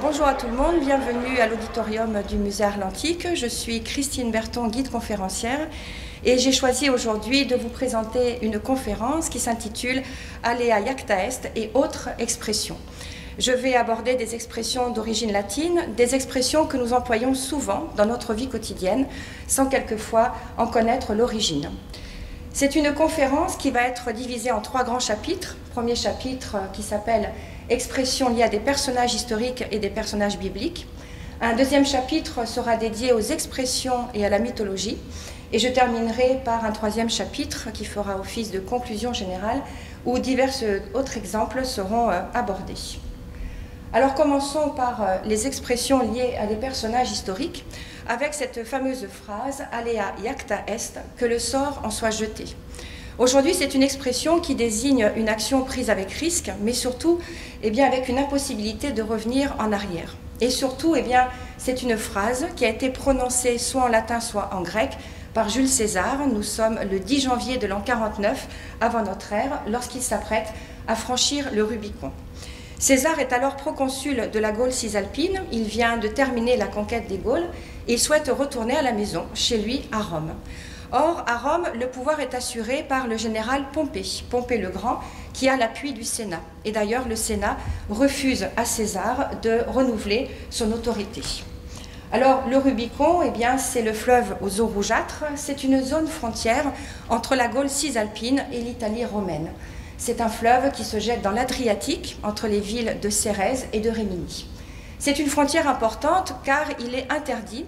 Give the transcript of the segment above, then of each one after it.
Bonjour à tout le monde, bienvenue à l'auditorium du Musée Arlantique. Je suis Christine Berton, guide conférencière, et j'ai choisi aujourd'hui de vous présenter une conférence qui s'intitule « Alea iacta est » et autres expressions. Je vais aborder des expressions d'origine latine, des expressions que nous employons souvent dans notre vie quotidienne, sans quelquefois en connaître l'origine. C'est une conférence qui va être divisée en 3 grands chapitres. Premier chapitre qui s'appelle « Expressions liées à des personnages historiques et des personnages bibliques ». Un deuxième chapitre sera dédié aux expressions et à la mythologie. Et je terminerai par un 3e chapitre qui fera office de conclusion générale où divers autres exemples seront abordés. Alors commençons par les expressions liées à des personnages historiques avec cette fameuse phrase « Alea iacta est » que le sort en soit jeté. Aujourd'hui, c'est une expression qui désigne une action prise avec risque, mais surtout avec une impossibilité de revenir en arrière. Et surtout, c'est une phrase qui a été prononcée soit en latin, soit en grec, par Jules César. Nous sommes le 10 janvier de l'an 49 avant notre ère, lorsqu'il s'apprête à franchir le Rubicon. César est alors proconsul de la Gaule cisalpine, il vient de terminer la conquête des Gaules et il souhaite retourner à la maison, chez lui à Rome. Or, à Rome, le pouvoir est assuré par le général Pompée, Pompée le Grand, qui a l'appui du Sénat. Et d'ailleurs, le Sénat refuse à César de renouveler son autorité. Alors, le Rubicon, c'est le fleuve aux eaux rougeâtres, c'est une zone frontière entre la Gaule cisalpine et l'Italie romaine. C'est un fleuve qui se jette dans l'Adriatique, entre les villes de Cérèse et de Rimini. C'est une frontière importante car il est interdit,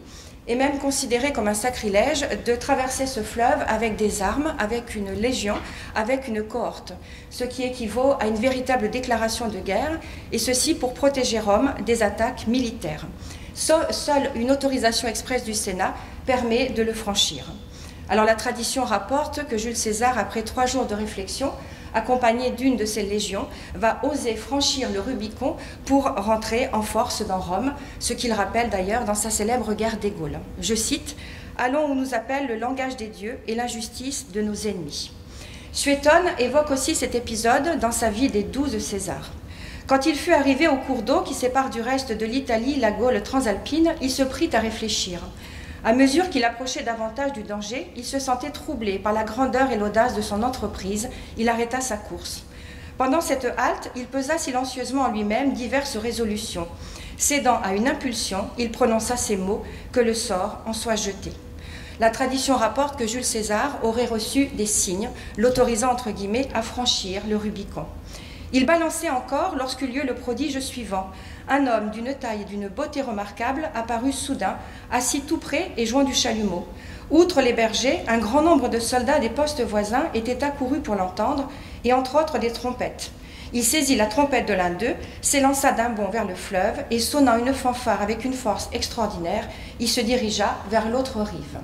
et même considéré comme un sacrilège, de traverser ce fleuve avec des armes, avec une légion, avec une cohorte, ce qui équivaut à une véritable déclaration de guerre, et ceci pour protéger Rome des attaques militaires. Seule une autorisation expresse du Sénat permet de le franchir. Alors la tradition rapporte que Jules César, après 3 jours de réflexion, accompagné d'une de ses légions, va oser franchir le Rubicon pour rentrer en force dans Rome, ce qu'il rappelle d'ailleurs dans sa célèbre guerre des Gaules. Je cite « Allons où nous appelle le langage des dieux et l'injustice de nos ennemis ». Suétone évoque aussi cet épisode dans sa vie des 12 Césars. Quand il fut arrivé au cours d'eau qui sépare du reste de l'Italie la Gaule transalpine, il se prit à réfléchir. À mesure qu'il approchait davantage du danger, il se sentait troublé par la grandeur et l'audace de son entreprise. Il arrêta sa course. Pendant cette halte, il pesa silencieusement en lui-même diverses résolutions. Cédant à une impulsion, il prononça ces mots « que le sort en soit jeté ». La tradition rapporte que Jules César aurait reçu des signes, l'autorisant entre guillemets à franchir le Rubicon. Il balançait encore lorsqu'eut lieu le prodige suivant. Un homme d'une taille et d'une beauté remarquable apparut soudain, assis tout près et joint du chalumeau. Outre les bergers, un grand nombre de soldats des postes voisins étaient accourus pour l'entendre, et entre autres des trompettes. Il saisit la trompette de l'un d'eux, s'élança d'un bond vers le fleuve, et sonnant une fanfare avec une force extraordinaire, il se dirigea vers l'autre rive.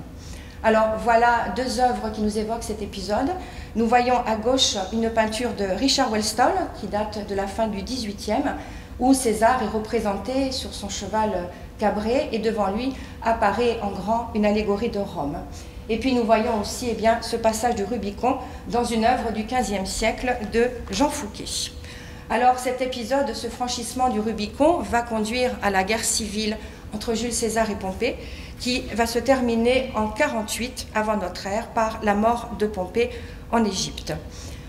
Alors voilà 2 œuvres qui nous évoquent cet épisode. Nous voyons à gauche une peinture de Richard Wellstone, qui date de la fin du XVIIIe, où César est représenté sur son cheval cabré et devant lui apparaît en grand une allégorie de Rome. Et puis nous voyons aussi ce passage du Rubicon dans une œuvre du XVe siècle de Jean Fouquet. Alors cet épisode, ce franchissement du Rubicon, va conduire à la guerre civile entre Jules César et Pompée, qui va se terminer en 48 avant notre ère par la mort de Pompée en Égypte.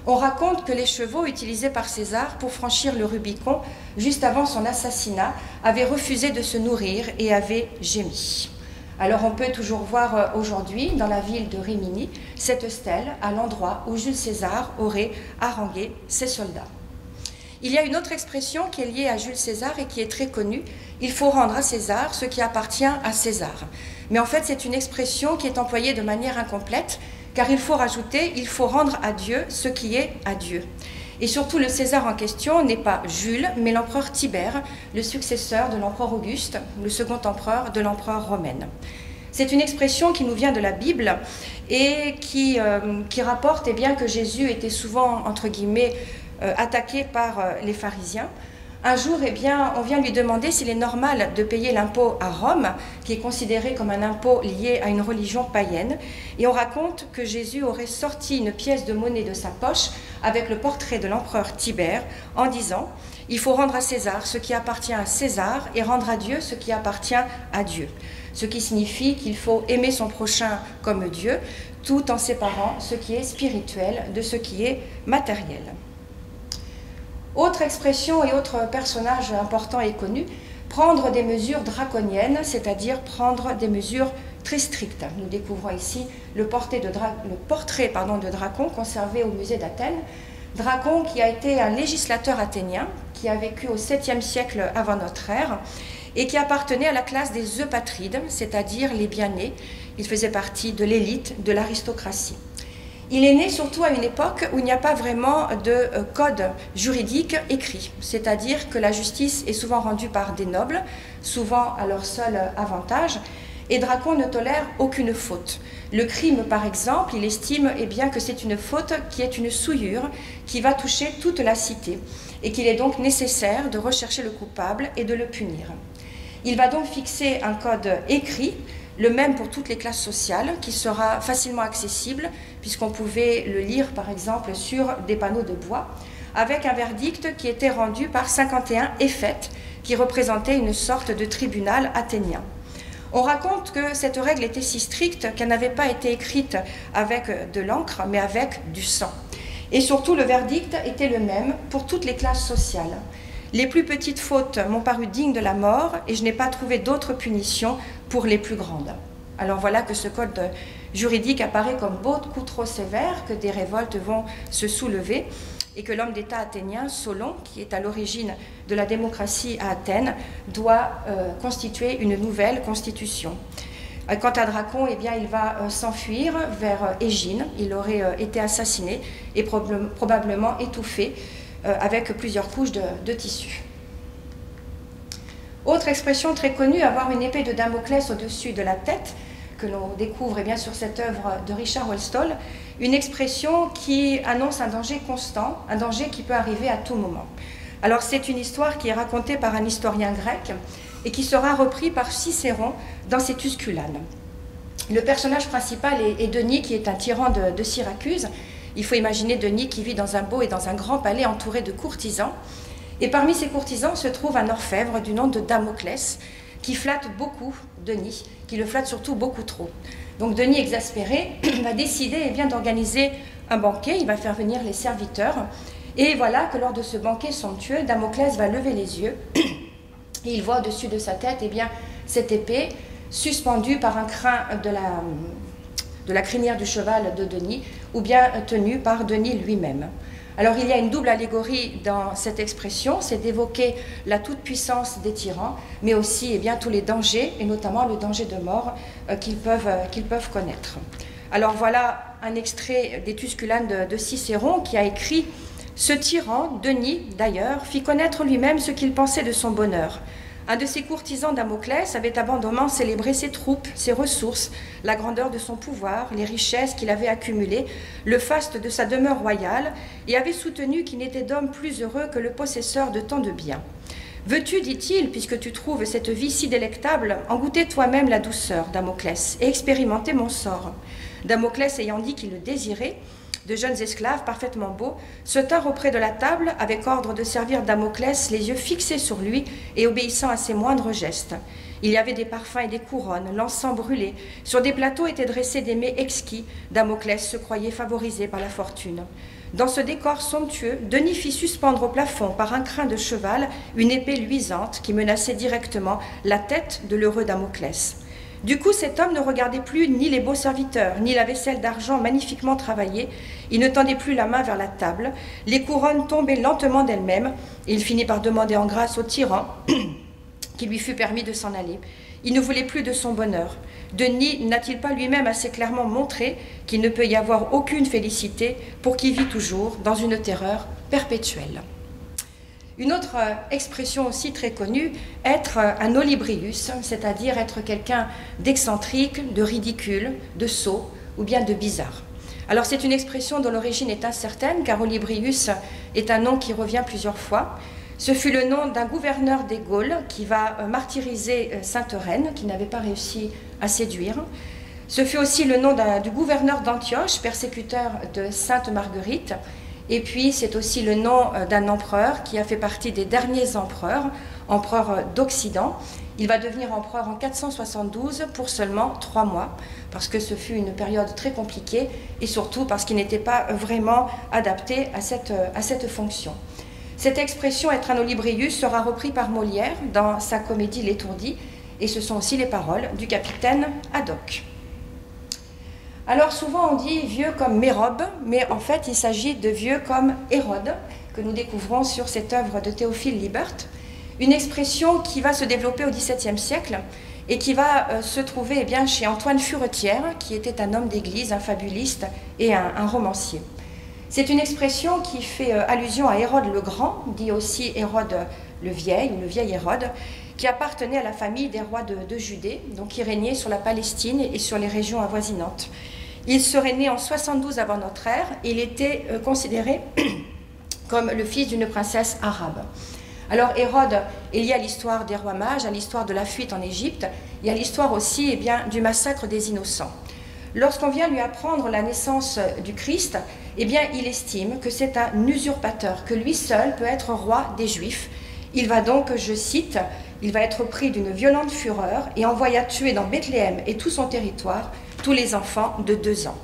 On raconte que les chevaux utilisés par César pour franchir le Rubicon, juste avant son assassinat, avaient refusé de se nourrir et avaient gémi. Alors on peut toujours voir aujourd'hui, dans la ville de Rimini, cette stèle à l'endroit où Jules César aurait harangué ses soldats. Il y a une autre expression qui est liée à Jules César et qui est très connue. Il faut rendre à César ce qui appartient à César. Mais en fait, c'est une expression qui est employée de manière incomplète, car il faut rajouter, il faut rendre à Dieu ce qui est à Dieu. Et surtout, le César en question n'est pas Jules, mais l'empereur Tibère, le successeur de l'empereur Auguste, le second empereur de l'empereur romaine. C'est une expression qui nous vient de la Bible et qui rapporte que Jésus était souvent, entre guillemets, attaqué par les pharisiens. Un jour, eh bien, on vient lui demander s'il est normal de payer l'impôt à Rome, qui est considéré comme un impôt lié à une religion païenne. Et on raconte que Jésus aurait sorti une pièce de monnaie de sa poche avec le portrait de l'empereur Tibère en disant « Il faut rendre à César ce qui appartient à César et rendre à Dieu ce qui appartient à Dieu ». Ce qui signifie qu'il faut aimer son prochain comme Dieu, tout en séparant ce qui est spirituel de ce qui est matériel. Autre expression et autre personnage important et connu, prendre des mesures draconiennes, c'est-à-dire prendre des mesures très strictes. Nous découvrons ici le portrait de Dracon conservé au musée d'Athènes. Dracon qui a été un législateur athénien, qui a vécu au 7e siècle avant notre ère, et qui appartenait à la classe des eupatrides, c'est-à-dire les bien-nés. Il faisait partie de l'élite de l'aristocratie. Il est né surtout à une époque où il n'y a pas vraiment de code juridique écrit, c'est-à-dire que la justice est souvent rendue par des nobles, souvent à leur seul avantage, et Dracon ne tolère aucune faute. Le crime, par exemple, il estime bien, que c'est une faute qui est une souillure qui va toucher toute la cité, et qu'il est donc nécessaire de rechercher le coupable et de le punir. Il va donc fixer un code écrit, le même pour toutes les classes sociales, qui sera facilement accessible, puisqu'on pouvait le lire par exemple sur des panneaux de bois, avec un verdict qui était rendu par 51 éphètes, qui représentaient une sorte de tribunal athénien. On raconte que cette règle était si stricte qu'elle n'avait pas été écrite avec de l'encre, mais avec du sang. Et surtout, le verdict était le même pour toutes les classes sociales. Les plus petites fautes m'ont paru dignes de la mort et je n'ai pas trouvé d'autre punition pour les plus grandes. Alors voilà que ce code juridique apparaît comme beaucoup trop sévère, que des révoltes vont se soulever et que l'homme d'État athénien, Solon, qui est à l'origine de la démocratie à Athènes, doit constituer une nouvelle constitution. Quant à Dracon, eh bien, il va s'enfuir vers Égine. Il aurait été assassiné et probablement étouffé avec plusieurs couches de tissu. Autre expression très connue, avoir une épée de Damoclès au-dessus de la tête, que l'on découvre sur cette œuvre de Richard Westall, une expression qui annonce un danger constant, un danger qui peut arriver à tout moment. Alors c'est une histoire qui est racontée par un historien grec et qui sera repris par Cicéron dans ses Tusculanes. Le personnage principal est Denis, qui est un tyran de Syracuse. Il faut imaginer Denis qui vit dans un beau et dans un grand palais entouré de courtisans. Et parmi ces courtisans se trouve un orfèvre du nom de Damoclès qui flatte beaucoup Denis, qui le flatte surtout beaucoup trop. Donc Denis, exaspéré, va décider d'organiser un banquet. Il va faire venir les serviteurs. Et voilà que lors de ce banquet somptueux, Damoclès va lever les yeux et il voit au-dessus de sa tête cette épée suspendue par un crin de la crinière du cheval de Denis, ou bien tenue par Denis lui-même. Alors il y a une double allégorie dans cette expression, c'est d'évoquer la toute-puissance des tyrans, mais aussi tous les dangers, et notamment le danger de mort qu'ils peuvent connaître. Alors voilà un extrait des Tusculanes de Cicéron qui a écrit « Ce tyran, Denis d'ailleurs, fit connaître lui-même ce qu'il pensait de son bonheur. Un de ses courtisans, Damoclès, avait abondamment célébré ses troupes, ses ressources, la grandeur de son pouvoir, les richesses qu'il avait accumulées, le faste de sa demeure royale, et avait soutenu qu'il n'était d'homme plus heureux que le possesseur de tant de biens. Veux-tu, dit-il, puisque tu trouves cette vie si délectable, en goûter toi-même la douceur, Damoclès, et expérimenter mon sort ?» Damoclès ayant dit qu'il le désirait, de jeunes esclaves parfaitement beaux se tinrent auprès de la table avec ordre de servir Damoclès, les yeux fixés sur lui et obéissant à ses moindres gestes. Il y avait des parfums et des couronnes, l'encens brûlé. Sur des plateaux étaient dressés des mets exquis. Damoclès se croyait favorisé par la fortune. Dans ce décor somptueux, Denis fit suspendre au plafond par un crin de cheval une épée luisante qui menaçait directement la tête de l'heureux Damoclès. Du coup, cet homme ne regardait plus ni les beaux serviteurs, ni la vaisselle d'argent magnifiquement travaillée. Il ne tendait plus la main vers la table. Les couronnes tombaient lentement d'elles-mêmes. Et il finit par demander en grâce au tyran qu'il lui fût permis de s'en aller. Il ne voulait plus de son bonheur. Denis n'a-t-il pas lui-même assez clairement montré qu'il ne peut y avoir aucune félicité pour qui vit toujours dans une terreur perpétuelle? Une autre expression aussi très connue, être un olibrius, c'est-à-dire être quelqu'un d'excentrique, de ridicule, de sot ou bien de bizarre. Alors c'est une expression dont l'origine est incertaine, car olibrius est un nom qui revient plusieurs fois. Ce fut le nom d'un gouverneur des Gaules qui va martyriser sainte Reine, qui n'avait pas réussi à séduire. Ce fut aussi le nom du gouverneur d'Antioche, persécuteur de sainte Marguerite. Et puis c'est aussi le nom d'un empereur qui a fait partie des derniers empereurs d'Occident. Il va devenir empereur en 472 pour seulement 3 mois, parce que ce fut une période très compliquée et surtout parce qu'il n'était pas vraiment adapté à cette fonction. Cette expression « être un Olybrius » sera reprise par Molière dans sa comédie L'Étourdi, et ce sont aussi les paroles du capitaine Haddock. Alors souvent on dit « vieux comme Mérope », mais en fait il s'agit de « vieux comme Hérode » que nous découvrons sur cette œuvre de Théophile Libert. Une expression qui va se développer au XVIIe siècle et qui va se trouver chez Antoine Furetière, qui était un homme d'église, un fabuliste et un romancier. C'est une expression qui fait allusion à Hérode le Grand, dit aussi Hérode le Vieil, ou le Vieil Hérode, qui appartenait à la famille des rois de Judée, donc qui régnait sur la Palestine et sur les régions avoisinantes. Il serait né en 72 avant notre ère et il était considéré comme le fils d'une princesse arabe. Alors Hérode est lié à l'histoire des rois mages, à l'histoire de la fuite en Égypte et à l'histoire aussi du massacre des innocents. Lorsqu'on vient lui apprendre la naissance du Christ, il estime que c'est un usurpateur, que lui seul peut être roi des Juifs. Il va donc, je cite, il va être pris d'une violente fureur et envoyé à tuer dans Bethléem et tout son territoire tous les enfants de 2 ans.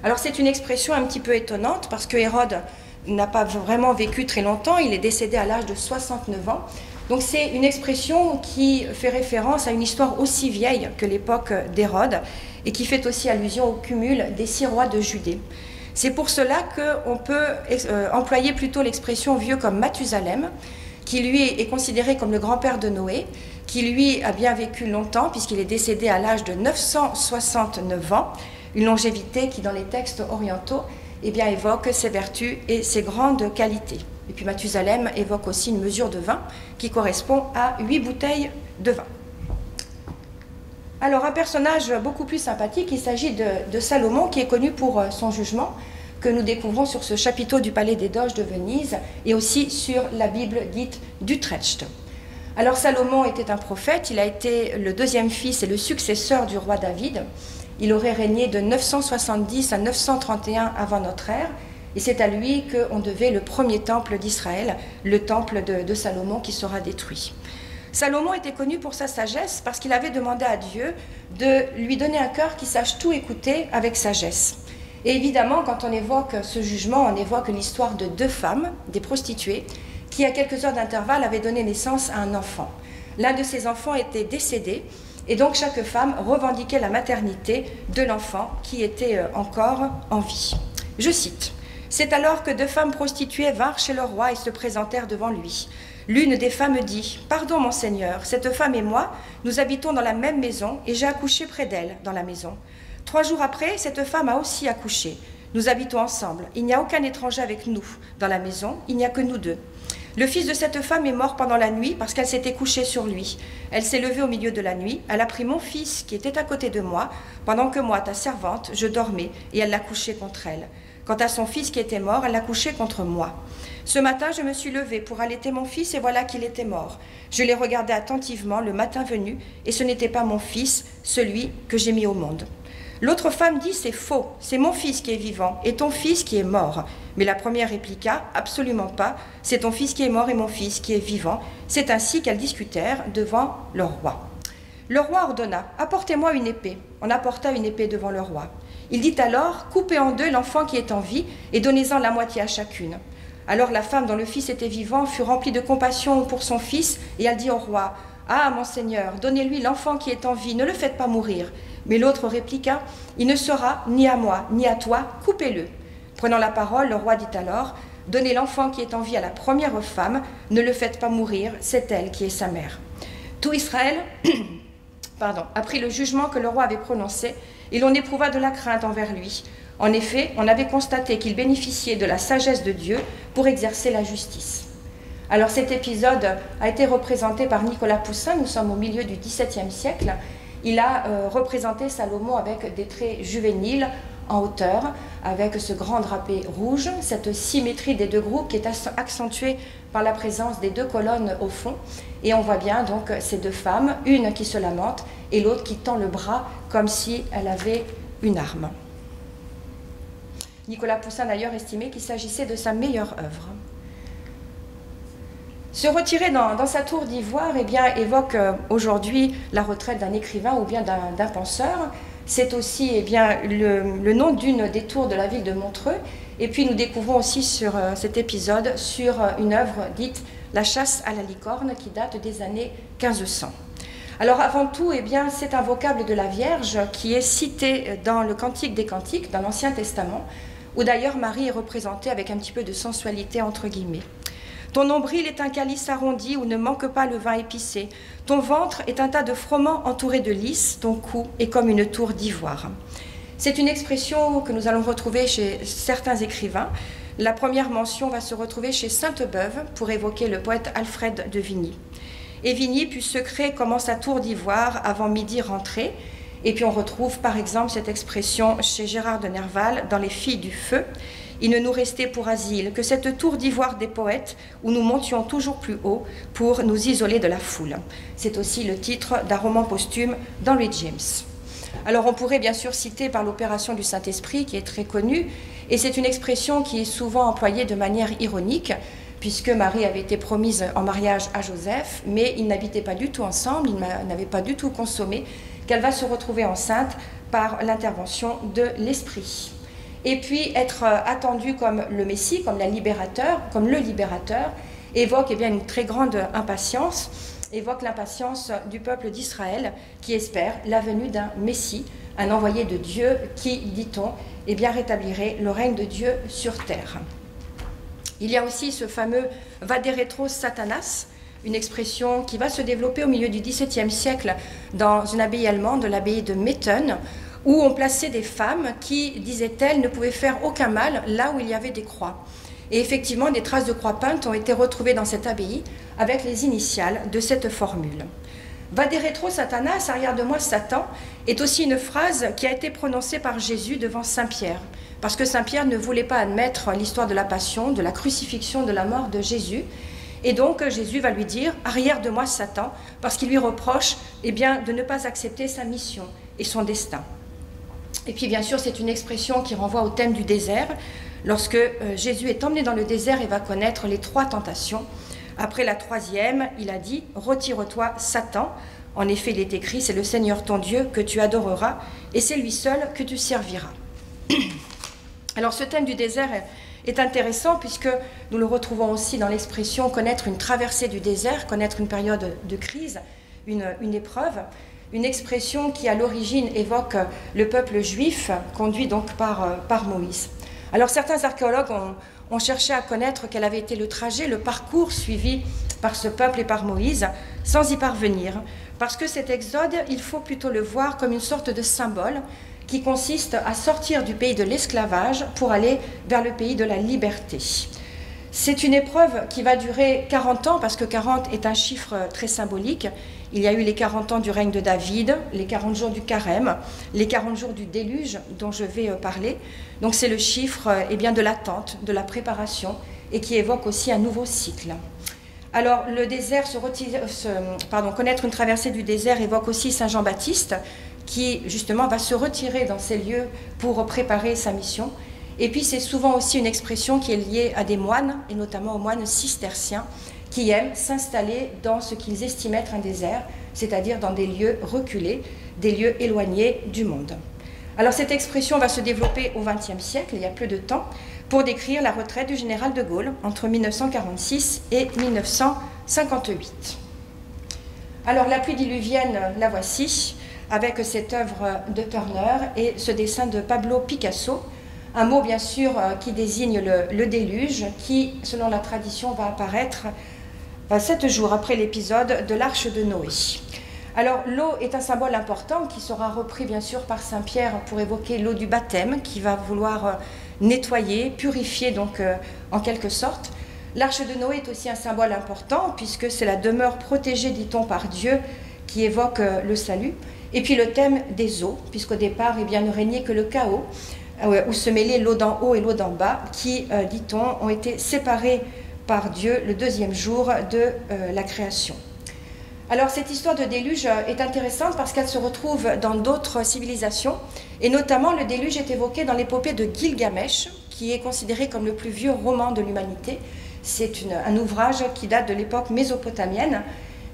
Alors c'est une expression un petit peu étonnante parce que Hérode n'a pas vraiment vécu très longtemps, il est décédé à l'âge de 69 ans. Donc c'est une expression qui fait référence à une histoire aussi vieille que l'époque d'Hérode et qui fait aussi allusion au cumul des 6 rois de Judée. C'est pour cela qu'on peut employer plutôt l'expression vieux comme Mathusalem, qui lui est considéré comme le grand-père de Noé, qui lui a bien vécu longtemps puisqu'il est décédé à l'âge de 969 ans, une longévité qui dans les textes orientaux évoque ses vertus et ses grandes qualités. Et puis Mathusalem évoque aussi une mesure de vin qui correspond à 8 bouteilles de vin. Alors un personnage beaucoup plus sympathique, il s'agit de Salomon qui est connu pour son jugement que nous découvrons sur ce chapiteau du Palais des Doges de Venise et aussi sur la Bible dite d'Utrecht. Alors Salomon était un prophète, il a été le 2e fils et le successeur du roi David. Il aurait régné de 970 à 931 avant notre ère, et c'est à lui qu'on devait le premier temple d'Israël, le temple de Salomon qui sera détruit. Salomon était connu pour sa sagesse parce qu'il avait demandé à Dieu de lui donner un cœur qui sache tout écouter avec sagesse. Et évidemment, quand on évoque ce jugement, on évoque l'histoire de 2 femmes, des prostituées, qui à quelques heures d'intervalle avaient donné naissance à un enfant. L'un de ces enfants était décédé, et donc chaque femme revendiquait la maternité de l'enfant qui était encore en vie. Je cite, « C'est alors que 2 femmes prostituées vinrent chez le roi et se présentèrent devant lui. L'une des femmes dit, « Pardon, mon Seigneur, cette femme et moi, nous habitons dans la même maison et j'ai accouché près d'elle dans la maison. 3 jours après, cette femme a aussi accouché. Nous habitons ensemble. Il n'y a aucun étranger avec nous. Dans la maison, il n'y a que nous 2. Le fils de cette femme est mort pendant la nuit parce qu'elle s'était couchée sur lui. Elle s'est levée au milieu de la nuit. Elle a pris mon fils qui était à côté de moi, pendant que moi, ta servante, je dormais, et elle l'a couché contre elle. Quant à son fils qui était mort, elle l'a couché contre moi. Ce matin, je me suis levée pour allaiter mon fils et voilà qu'il était mort. Je l'ai regardé attentivement le matin venu et ce n'était pas mon fils, celui que j'ai mis au monde. » L'autre femme dit, c'est faux, c'est mon fils qui est vivant et ton fils qui est mort. Mais la première répliqua, absolument pas, c'est ton fils qui est mort et mon fils qui est vivant. C'est ainsi qu'elles discutèrent devant le roi. Le roi ordonna, apportez-moi une épée. On apporta une épée devant le roi. Il dit alors, coupez en 2 l'enfant qui est en vie et donnez-en la moitié à chacune. Alors la femme dont le fils était vivant fut remplie de compassion pour son fils et elle dit au roi, ah, mon Seigneur, donnez-lui l'enfant qui est en vie, ne le faites pas mourir. Mais l'autre répliqua, il ne sera ni à moi, ni à toi, coupez-le. Prenant la parole, le roi dit alors, donnez l'enfant qui est en vie à la première femme, ne le faites pas mourir, c'est elle qui est sa mère. Tout Israël apprit le jugement que le roi avait prononcé, et l'on éprouva de la crainte envers lui. En effet, on avait constaté qu'il bénéficiait de la sagesse de Dieu pour exercer la justice. Alors cet épisode a été représenté par Nicolas Poussin, nous sommes au milieu du XVIIe siècle, il a représenté Salomon avec des traits juvéniles en hauteur, avec ce grand drapé rouge, cette symétrie des deux groupes qui est accentuée par la présence des deux colonnes au fond. Et on voit bien donc ces deux femmes, une qui se lamente et l'autre qui tend le bras comme si elle avait une arme. Nicolas Poussin d'ailleurs estimait qu'il s'agissait de sa meilleure œuvre. Se retirer dans sa tour d'ivoire eh bien, évoque aujourd'hui la retraite d'un écrivain ou bien d'un penseur. C'est aussi eh bien, le nom d'une des tours de la ville de Montreux. Et puis nous découvrons aussi sur cet épisode sur une œuvre dite « La chasse à la licorne » qui date des années 1500. Alors avant tout, eh bien, c'est un vocable de la Vierge qui est cité dans le Cantique des Cantiques, dans l'Ancien Testament, où d'ailleurs Marie est représentée avec un petit peu de sensualité entre guillemets. Ton nombril est un calice arrondi où ne manque pas le vin épicé. Ton ventre est un tas de froment entouré de lys. Ton cou est comme une tour d'ivoire. C'est une expression que nous allons retrouver chez certains écrivains. La première mention va se retrouver chez Sainte-Beuve pour évoquer le poète Alfred de Vigny. Et Vigny put se créer comme sa tour d'ivoire avant midi rentré. Et puis on retrouve par exemple cette expression chez Gérard de Nerval dans Les Filles du Feu. Il ne nous restait pour asile que cette tour d'ivoire des poètes où nous montions toujours plus haut pour nous isoler de la foule. C'est aussi le titre d'un roman posthume d'Henry James. Alors on pourrait bien sûr citer par l'opération du Saint-Esprit qui est très connue et c'est une expression qui est souvent employée de manière ironique puisque Marie avait été promise en mariage à Joseph mais ils n'habitaient pas du tout ensemble, ils n'avaient pas du tout consommé, qu'elle va se retrouver enceinte par l'intervention de l'Esprit. Et puis être attendu comme le Messie, comme le libérateur, évoque eh bien, une très grande impatience, évoque l'impatience du peuple d'Israël qui espère la venue d'un Messie, un envoyé de Dieu qui, dit-on, eh bien, rétablirait le règne de Dieu sur terre. Il y a aussi ce fameux « Vaderetros Satanas », une expression qui va se développer au milieu du XVIIe siècle dans une abbaye allemande, l'abbaye de Metten, où on plaçait des femmes qui, disait-elle, ne pouvaient faire aucun mal là où il y avait des croix. Et effectivement, des traces de croix peintes ont été retrouvées dans cette abbaye avec les initiales de cette formule. Vaderetro Satanas, arrière de moi Satan, est aussi une phrase qui a été prononcée par Jésus devant Saint Pierre, parce que Saint Pierre ne voulait pas admettre l'histoire de la passion, de la crucifixion, de la mort de Jésus. Et donc Jésus va lui dire « Arrière de moi Satan », parce qu'il lui reproche eh bien, de ne pas accepter sa mission et son destin. Et puis bien sûr, c'est une expression qui renvoie au thème du désert, lorsque Jésus est emmené dans le désert et va connaître les 3 tentations. Après la 3e, il a dit « Retire-toi, Satan ». En effet, il est écrit « C'est le Seigneur ton Dieu que tu adoreras, et c'est lui seul que tu serviras ». Alors ce thème du désert est intéressant puisque nous le retrouvons aussi dans l'expression « connaître une traversée du désert », connaître une période de crise, une épreuve. Une expression qui, à l'origine, évoque le peuple juif, conduit donc par Moïse. Alors, certains archéologues ont cherché à connaître quel avait été le trajet, le parcours suivi par ce peuple et par Moïse, sans y parvenir. Parce que cet exode, il faut plutôt le voir comme une sorte de symbole qui consiste à sortir du pays de l'esclavage pour aller vers le pays de la liberté. C'est une épreuve qui va durer 40 ans, parce que 40 est un chiffre très symbolique. Il y a eu les 40 ans du règne de David, les 40 jours du carême, les 40 jours du déluge dont je vais parler. Donc c'est le chiffre eh bien, de l'attente, de la préparation et qui évoque aussi un nouveau cycle. Alors le désert, connaître une traversée du désert évoque aussi Saint Jean-Baptiste qui justement va se retirer dans ces lieux pour préparer sa mission. Et puis c'est souvent aussi une expression qui est liée à des moines et notamment aux moines cisterciens qui aiment s'installer dans ce qu'ils estiment être un désert, c'est-à-dire dans des lieux reculés, des lieux éloignés du monde. Alors cette expression va se développer au XXe siècle, il y a peu de temps, pour décrire la retraite du général de Gaulle entre 1946 et 1958. Alors la pluie diluvienne, la voici, avec cette œuvre de Turner et ce dessin de Pablo Picasso, un mot bien sûr qui désigne le déluge, qui, selon la tradition, va apparaître 7 jours après l'épisode de l'Arche de Noé. Alors l'eau est un symbole important qui sera repris bien sûr par Saint Pierre pour évoquer l'eau du baptême qui va vouloir nettoyer, purifier donc en quelque sorte. L'Arche de Noé est aussi un symbole important puisque c'est la demeure protégée, dit-on, par Dieu qui évoque le salut. Et puis le thème des eaux, puisqu'au départ, eh bien, ne régnait que le chaos, où se mêlaient l'eau d'en haut et l'eau d'en bas, qui, dit-on, ont été séparés par Dieu le deuxième jour de la création. Alors cette histoire de déluge est intéressante parce qu'elle se retrouve dans d'autres civilisations, et notamment le déluge est évoqué dans l'épopée de Gilgamesh, qui est considéré comme le plus vieux roman de l'humanité. C'est un ouvrage qui date de l'époque mésopotamienne,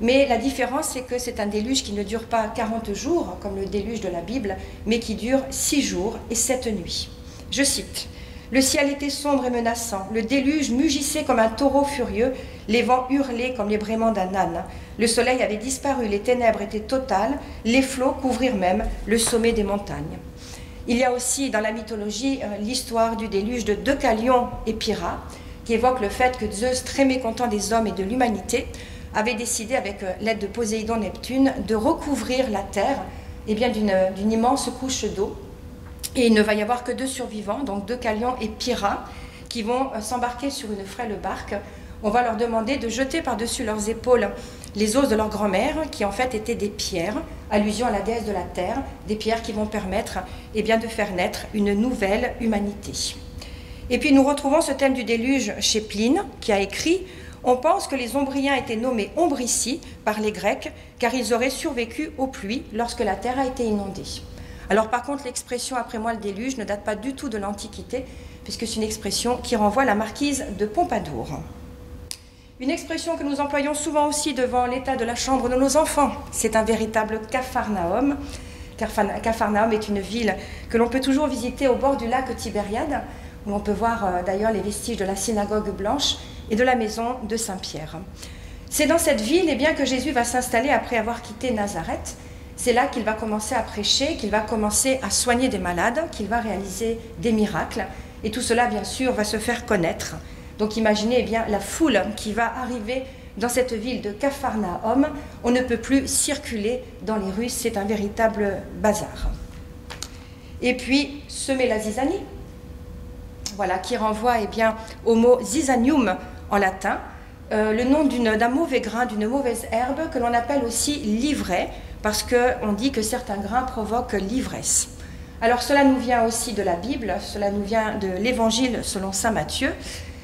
mais la différence c'est que c'est un déluge qui ne dure pas 40 jours, comme le déluge de la Bible, mais qui dure 6 jours et 7 nuits. Je cite: « Le ciel était sombre et menaçant, le déluge mugissait comme un taureau furieux, les vents hurlaient comme les braiments d'un âne. Le soleil avait disparu, les ténèbres étaient totales, les flots couvrirent même le sommet des montagnes. » Il y a aussi dans la mythologie l'histoire du déluge de Deucalion et Pyrrha, qui évoque le fait que Zeus, très mécontent des hommes et de l'humanité, avait décidé, avec l'aide de Poséidon Neptune, de recouvrir la terre d'une immense couche d'eau. Et il ne va y avoir que 2 survivants, donc Deucalion et Pyrrha, qui vont s'embarquer sur une frêle barque. On va leur demander de jeter par-dessus leurs épaules les os de leur grand-mère, qui en fait étaient des pierres, allusion à la déesse de la terre, des pierres qui vont permettre de faire naître une nouvelle humanité. Et puis nous retrouvons ce thème du déluge chez Pline, qui a écrit: « On pense que les Ombriens étaient nommés Ombrici par les Grecs, car ils auraient survécu aux pluies lorsque la terre a été inondée. » Alors par contre, l'expression « après moi le déluge » ne date pas du tout de l'Antiquité, puisque c'est une expression qui renvoie à la marquise de Pompadour. Une expression que nous employons souvent aussi devant l'état de la chambre de nos enfants, c'est un véritable Capharnaüm. Capharnaüm est une ville que l'on peut toujours visiter au bord du lac Tibériade, où l'on peut voir d'ailleurs les vestiges de la synagogue blanche et de la maison de Saint-Pierre. C'est dans cette ville que Jésus va s'installer après avoir quitté Nazareth. C'est là qu'il va commencer à prêcher, qu'il va commencer à soigner des malades, qu'il va réaliser des miracles. Et tout cela, bien sûr, va se faire connaître. Donc imaginez la foule qui va arriver dans cette ville de Capharnaüm. On ne peut plus circuler dans les rues, c'est un véritable bazar. Et puis, semer la zizanie, voilà, qui renvoie au mot zizanium en latin, le nom d'un mauvais grain, d'une mauvaise herbe que l'on appelle aussi l'ivraie, parce qu'on dit que certains grains provoquent l'ivresse. Alors cela nous vient aussi de la Bible, cela nous vient de l'Évangile selon saint Matthieu,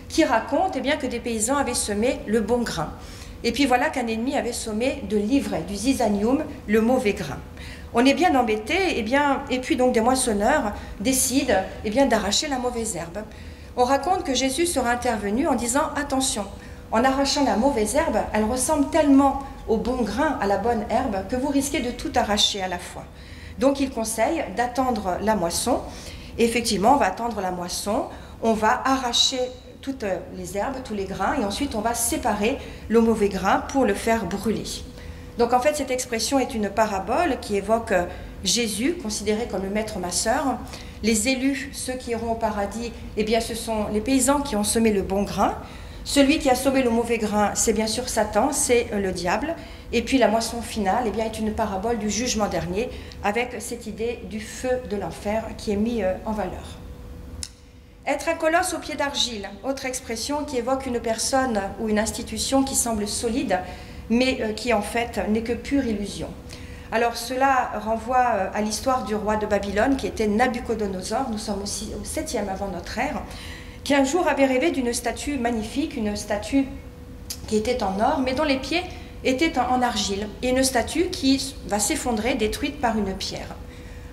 qui raconte que des paysans avaient semé le bon grain. Et puis voilà qu'un ennemi avait semé de l'ivraie, du zizanium, le mauvais grain. On est bien embêté, et puis donc des moissonneurs décident d'arracher la mauvaise herbe. On raconte que Jésus sera intervenu en disant « Attention, en arrachant la mauvaise herbe, elle ressemble tellement au bon grain, à la bonne herbe, que vous risquez de tout arracher à la fois. » Donc il conseille d'attendre la moisson. Et effectivement, on va attendre la moisson, on va arracher toutes les herbes, tous les grains, et ensuite on va séparer le mauvais grain pour le faire brûler. Donc en fait, cette expression est une parabole qui évoque Jésus, considéré comme le maître masseur. Les élus, ceux qui iront au paradis, ce sont les paysans qui ont semé le bon grain. Celui qui a semé le mauvais grain, c'est bien sûr Satan, c'est le diable. Et puis la moisson finale est une parabole du jugement dernier, avec cette idée du feu de l'enfer qui est mis en valeur. Être un colosse au pied d'argile, autre expression qui évoque une personne ou une institution qui semble solide, mais qui en fait n'est que pure illusion. Alors cela renvoie à l'histoire du roi de Babylone qui était Nabuchodonosor, nous sommes aussi au 7e avant notre ère, qui un jour avait rêvé d'une statue magnifique, une statue qui était en or, mais dont les pieds étaient en argile, et une statue qui va s'effondrer, détruite par une pierre.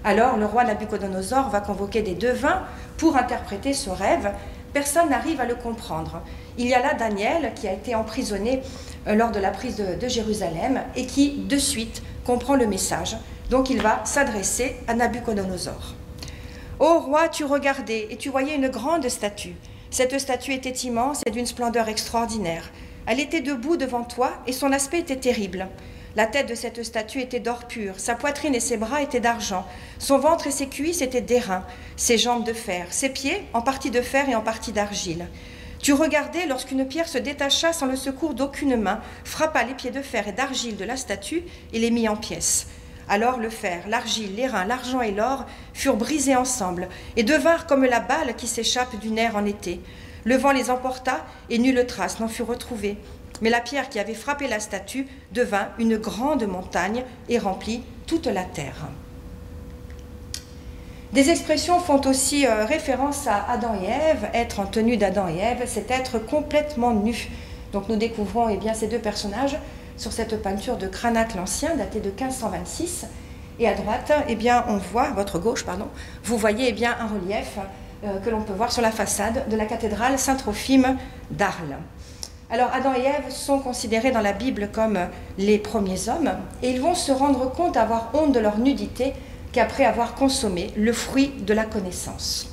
Alors le roi Nabuchodonosor va convoquer des devins pour interpréter ce rêve. Personne n'arrive à le comprendre. Il y a là Daniel qui a été emprisonné lors de la prise de Jérusalem et qui, de suite, comprend le message. Donc il va s'adresser à Nabuchodonosor. « Ô roi, tu regardais et tu voyais une grande statue. Cette statue était immense et d'une splendeur extraordinaire. Elle était debout devant toi et son aspect était terrible. La tête de cette statue était d'or pur, sa poitrine et ses bras étaient d'argent, son ventre et ses cuisses étaient d'airain, ses jambes de fer, ses pieds en partie de fer et en partie d'argile. Tu regardais lorsqu'une pierre se détacha sans le secours d'aucune main, frappa les pieds de fer et d'argile de la statue et les mit en pièces. Alors le fer, l'argile, l'airain, l'argent et l'or furent brisés ensemble et devinrent comme la balle qui s'échappe du nerf en été. Le vent les emporta et nulle trace n'en fut retrouvée. Mais la pierre qui avait frappé la statue devint une grande montagne et remplit toute la terre. Des expressions font aussi référence à Adam et Ève. Être en tenue d'Adam et Ève, c'est être complètement nu. Donc nous découvrons ces deux personnages sur cette peinture de Cranach l'Ancien, datée de 1526. Et à droite, on voit, à votre gauche, pardon, vous voyez un relief que l'on peut voir sur la façade de la cathédrale Saint-Trophime d'Arles. Alors Adam et Ève sont considérés dans la Bible comme les premiers hommes, et ils vont se rendre compte, avoir honte de leur nudité, qu'après avoir consommé le fruit de la connaissance.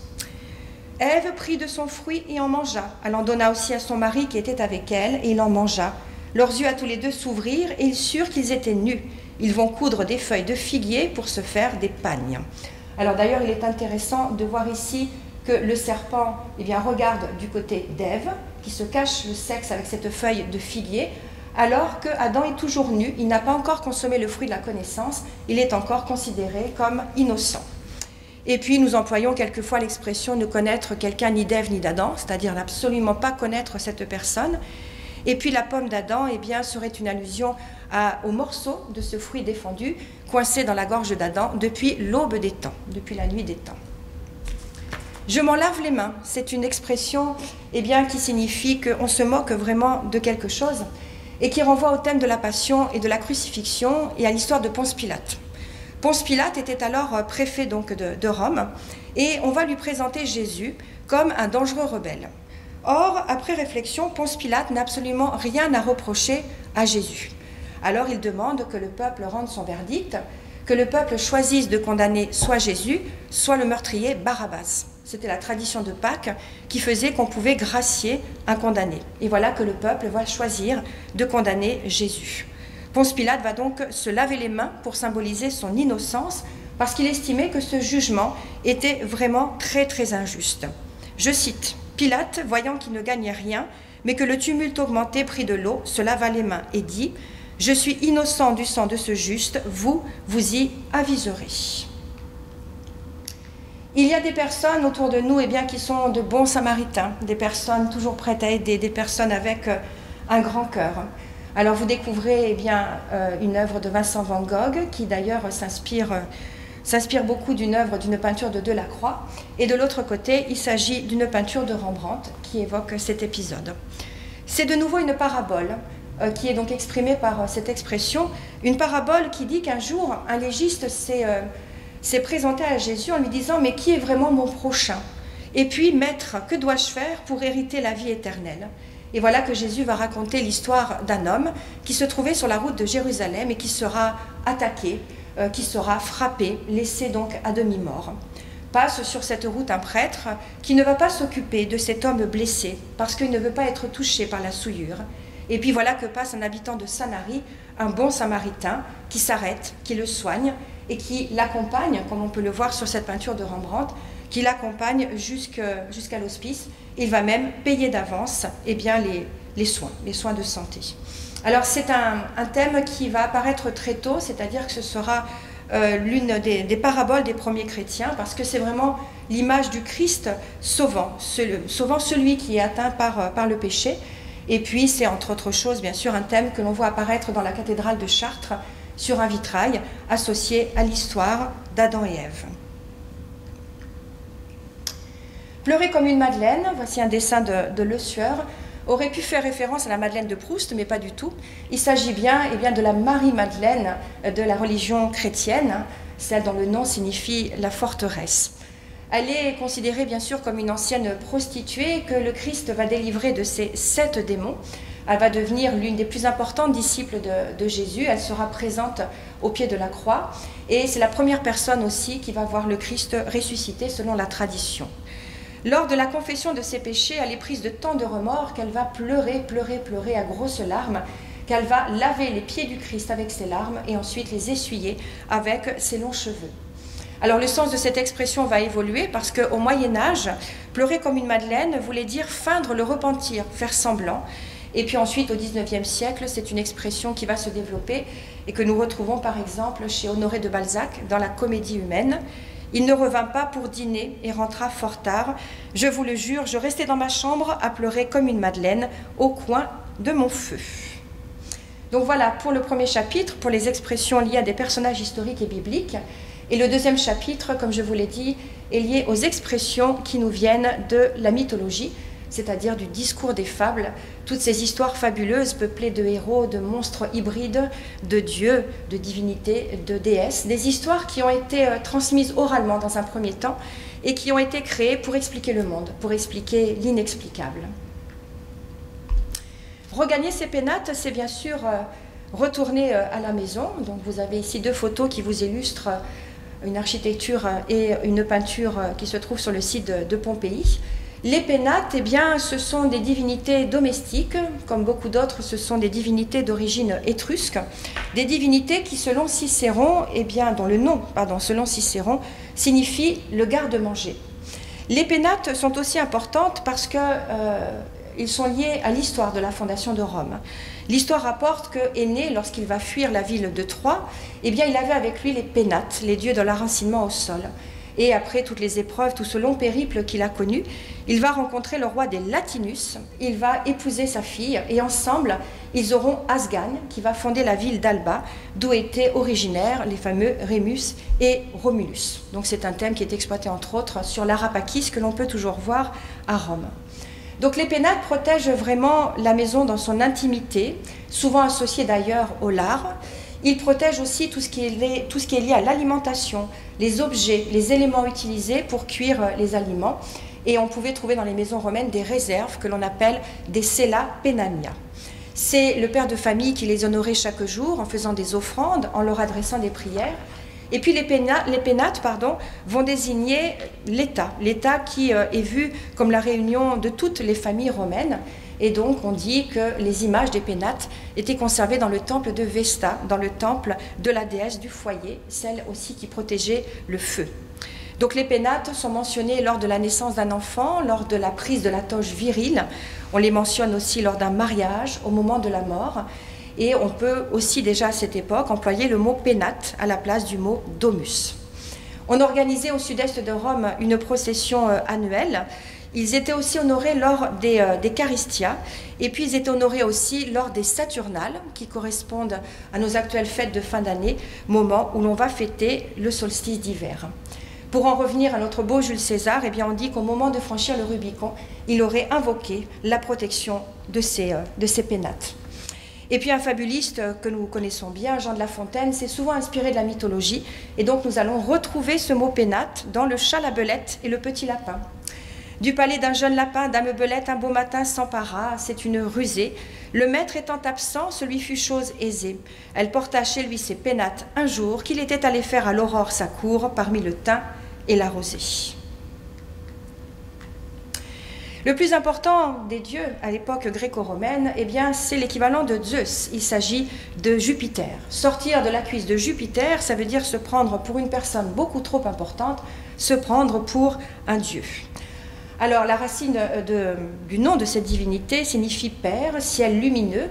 Ève prit de son fruit et en mangea. Elle en donna aussi à son mari qui était avec elle, et il en mangea. Leurs yeux à tous les deux s'ouvrirent, et ils surent qu'ils étaient nus. Ils vont coudre des feuilles de figuier pour se faire des pagnes. Alors d'ailleurs, il est intéressant de voir ici que le serpent regarde du côté d'Ève, qui se cache le sexe avec cette feuille de figuier, alors que Adam est toujours nu, il n'a pas encore consommé le fruit de la connaissance, il est encore considéré comme innocent. Et puis nous employons quelquefois l'expression ne connaître quelqu'un ni d'Ève ni d'Adam, c'est-à-dire n'absolument pas connaître cette personne. Et puis la pomme d'Adam serait une allusion au morceau de ce fruit défendu, coincé dans la gorge d'Adam depuis l'aube des temps, depuis la nuit des temps. Je m'en lave les mains, c'est une expression qui signifie qu'on se moque vraiment de quelque chose et qui renvoie au thème de la passion et de la crucifixion et à l'histoire de Ponce Pilate. Ponce Pilate était alors préfet de Rome et on va lui présenter Jésus comme un dangereux rebelle. Or, après réflexion, Ponce Pilate n'a absolument rien à reprocher à Jésus. Alors il demande que le peuple rende son verdict, que le peuple choisisse de condamner soit Jésus, soit le meurtrier Barabbas. C'était la tradition de Pâques qui faisait qu'on pouvait gracier un condamné. Et voilà que le peuple va choisir de condamner Jésus. Ponce Pilate va donc se laver les mains pour symboliser son innocence, parce qu'il estimait que ce jugement était vraiment très très injuste. Je cite, « Pilate, voyant qu'il ne gagnait rien, mais que le tumulte augmentait, prit de l'eau, se lava les mains et dit « Je suis innocent du sang de ce juste, vous y aviserez. » Il y a des personnes autour de nous qui sont de bons samaritains, des personnes toujours prêtes à aider, des personnes avec un grand cœur. Alors vous découvrez une œuvre de Vincent van Gogh qui d'ailleurs s'inspire beaucoup d'une peinture de Delacroix. Et de l'autre côté, il s'agit d'une peinture de Rembrandt qui évoque cet épisode. C'est de nouveau une parabole qui est donc exprimée par cette expression, une parabole qui dit qu'un jour, un légiste s'est présenté à Jésus en lui disant « Mais qui est vraiment mon prochain ? Et puis, maître, que dois-je faire pour hériter la vie éternelle ?» Et voilà que Jésus va raconter l'histoire d'un homme qui se trouvait sur la route de Jérusalem et qui sera attaqué, qui sera frappé, laissé donc à demi-mort. Passe sur cette route un prêtre qui ne va pas s'occuper de cet homme blessé parce qu'il ne veut pas être touché par la souillure. Et puis voilà que passe un habitant de Sanary, un bon samaritain, qui s'arrête, qui le soigne et qui l'accompagne, comme on peut le voir sur cette peinture de Rembrandt, qui l'accompagne jusqu'à l'hospice. Il va même payer d'avance les soins de santé. Alors c'est un thème qui va apparaître très tôt, c'est-à-dire que ce sera l'une des paraboles des premiers chrétiens, parce que c'est vraiment l'image du Christ sauvant celui qui est atteint par le péché. Et puis c'est entre autres choses, bien sûr, un thème que l'on voit apparaître dans la cathédrale de Chartres, sur un vitrail associé à l'histoire d'Adam et Ève. Pleurer comme une madeleine, voici un dessin de Le Sueur, aurait pu faire référence à la Madeleine de Proust, mais pas du tout. Il s'agit bien de la Marie-Madeleine de la religion chrétienne, celle dont le nom signifie la forteresse. Elle est considérée bien sûr comme une ancienne prostituée que le Christ va délivrer de ses 7 démons. Elle va devenir l'une des plus importantes disciples de Jésus. Elle sera présente au pied de la croix et c'est la première personne aussi qui va voir le Christ ressuscité selon la tradition. Lors de la confession de ses péchés, elle est prise de tant de remords qu'elle va pleurer à grosses larmes, qu'elle va laver les pieds du Christ avec ses larmes et ensuite les essuyer avec ses longs cheveux. Alors le sens de cette expression va évoluer parce qu'au Moyen-Âge, pleurer comme une madeleine voulait dire feindre le repentir, faire semblant. Et puis ensuite, au XIXe siècle, c'est une expression qui va se développer et que nous retrouvons par exemple chez Honoré de Balzac dans la Comédie humaine. Il ne revint pas pour dîner et rentra fort tard. Je vous le jure, je restais dans ma chambre à pleurer comme une madeleine au coin de mon feu. Donc voilà pour le premier chapitre, pour les expressions liées à des personnages historiques et bibliques. Et le deuxième chapitre, comme je vous l'ai dit, est lié aux expressions qui nous viennent de la mythologie, c'est-à-dire du discours des fables, toutes ces histoires fabuleuses peuplées de héros, de monstres hybrides, de dieux, de divinités, de déesses, des histoires qui ont été transmises oralement dans un premier temps et qui ont été créées pour expliquer le monde, pour expliquer l'inexplicable. Regagner ces pénates, c'est bien sûr retourner à la maison. Donc vous avez ici deux photos qui vous illustrent une architecture et une peinture qui se trouve sur le site de Pompéi. Les pénates, eh bien, ce sont des divinités domestiques, comme beaucoup d'autres, ce sont des divinités d'origine étrusque, des divinités qui, selon Cicéron, eh bien, dont le nom, selon Cicéron, signifie le garde-manger. Les pénates sont aussi importantes parce que ils sont liés à l'histoire de la fondation de Rome. L'histoire rapporte que Énée, lorsqu'il va fuir la ville de Troie, eh bien, il avait avec lui les pénates, les dieux de l'enracinement au sol. Et après toutes les épreuves, tout ce long périple qu'il a connu, il va rencontrer le roi des Latinus, il va épouser sa fille, et ensemble, ils auront Asgagne, qui va fonder la ville d'Alba, d'où étaient originaires les fameux Rémus et Romulus. Donc c'est un thème qui est exploité entre autres sur l'Arapakis, que l'on peut toujours voir à Rome. Donc les pénates protègent vraiment la maison dans son intimité, souvent associée d'ailleurs au lard. Ils protègent aussi tout ce qui est lié à l'alimentation, les objets, les éléments utilisés pour cuire les aliments. Et on pouvait trouver dans les maisons romaines des réserves que l'on appelle des cella penania. C'est le père de famille qui les honorait chaque jour en faisant des offrandes, en leur adressant des prières. Et puis les pénates vont désigner l'État qui est vu comme la réunion de toutes les familles romaines. Et donc on dit que les images des pénates étaient conservées dans le temple de Vesta, dans le temple de la déesse du foyer, celle aussi qui protégeait le feu. Donc les pénates sont mentionnés lors de la naissance d'un enfant, lors de la prise de la toge virile. On les mentionne aussi lors d'un mariage, au moment de la mort. Et on peut aussi déjà à cette époque employer le mot pénate à la place du mot domus. On organisait au sud-est de Rome une procession annuelle. Ils étaient aussi honorés lors des Charistia, et puis ils étaient honorés aussi lors des Saturnales, qui correspondent à nos actuelles fêtes de fin d'année, moment où l'on va fêter le solstice d'hiver. Pour en revenir à notre beau Jules César, eh bien on dit qu'au moment de franchir le Rubicon, il aurait invoqué la protection de ces pénates. Et puis un fabuliste que nous connaissons bien, Jean de La Fontaine, s'est souvent inspiré de la mythologie, et donc nous allons retrouver ce mot pénate dans le chat, la belette et le petit lapin. Du palais d'un jeune lapin, dame Belette, un beau matin s'empara, c'est une rusée. Le maître étant absent, ce lui fut chose aisée. Elle porta chez lui ses pénates un jour, qu'il était allé faire à l'aurore sa cour, parmi le thym et la rosée. Le plus important des dieux à l'époque gréco-romaine, eh bien, c'est l'équivalent de Zeus. Il s'agit de Jupiter. Sortir de la cuisse de Jupiter, ça veut dire se prendre pour une personne beaucoup trop importante, se prendre pour un dieu. Alors, la racine du nom de cette divinité signifie père, ciel lumineux.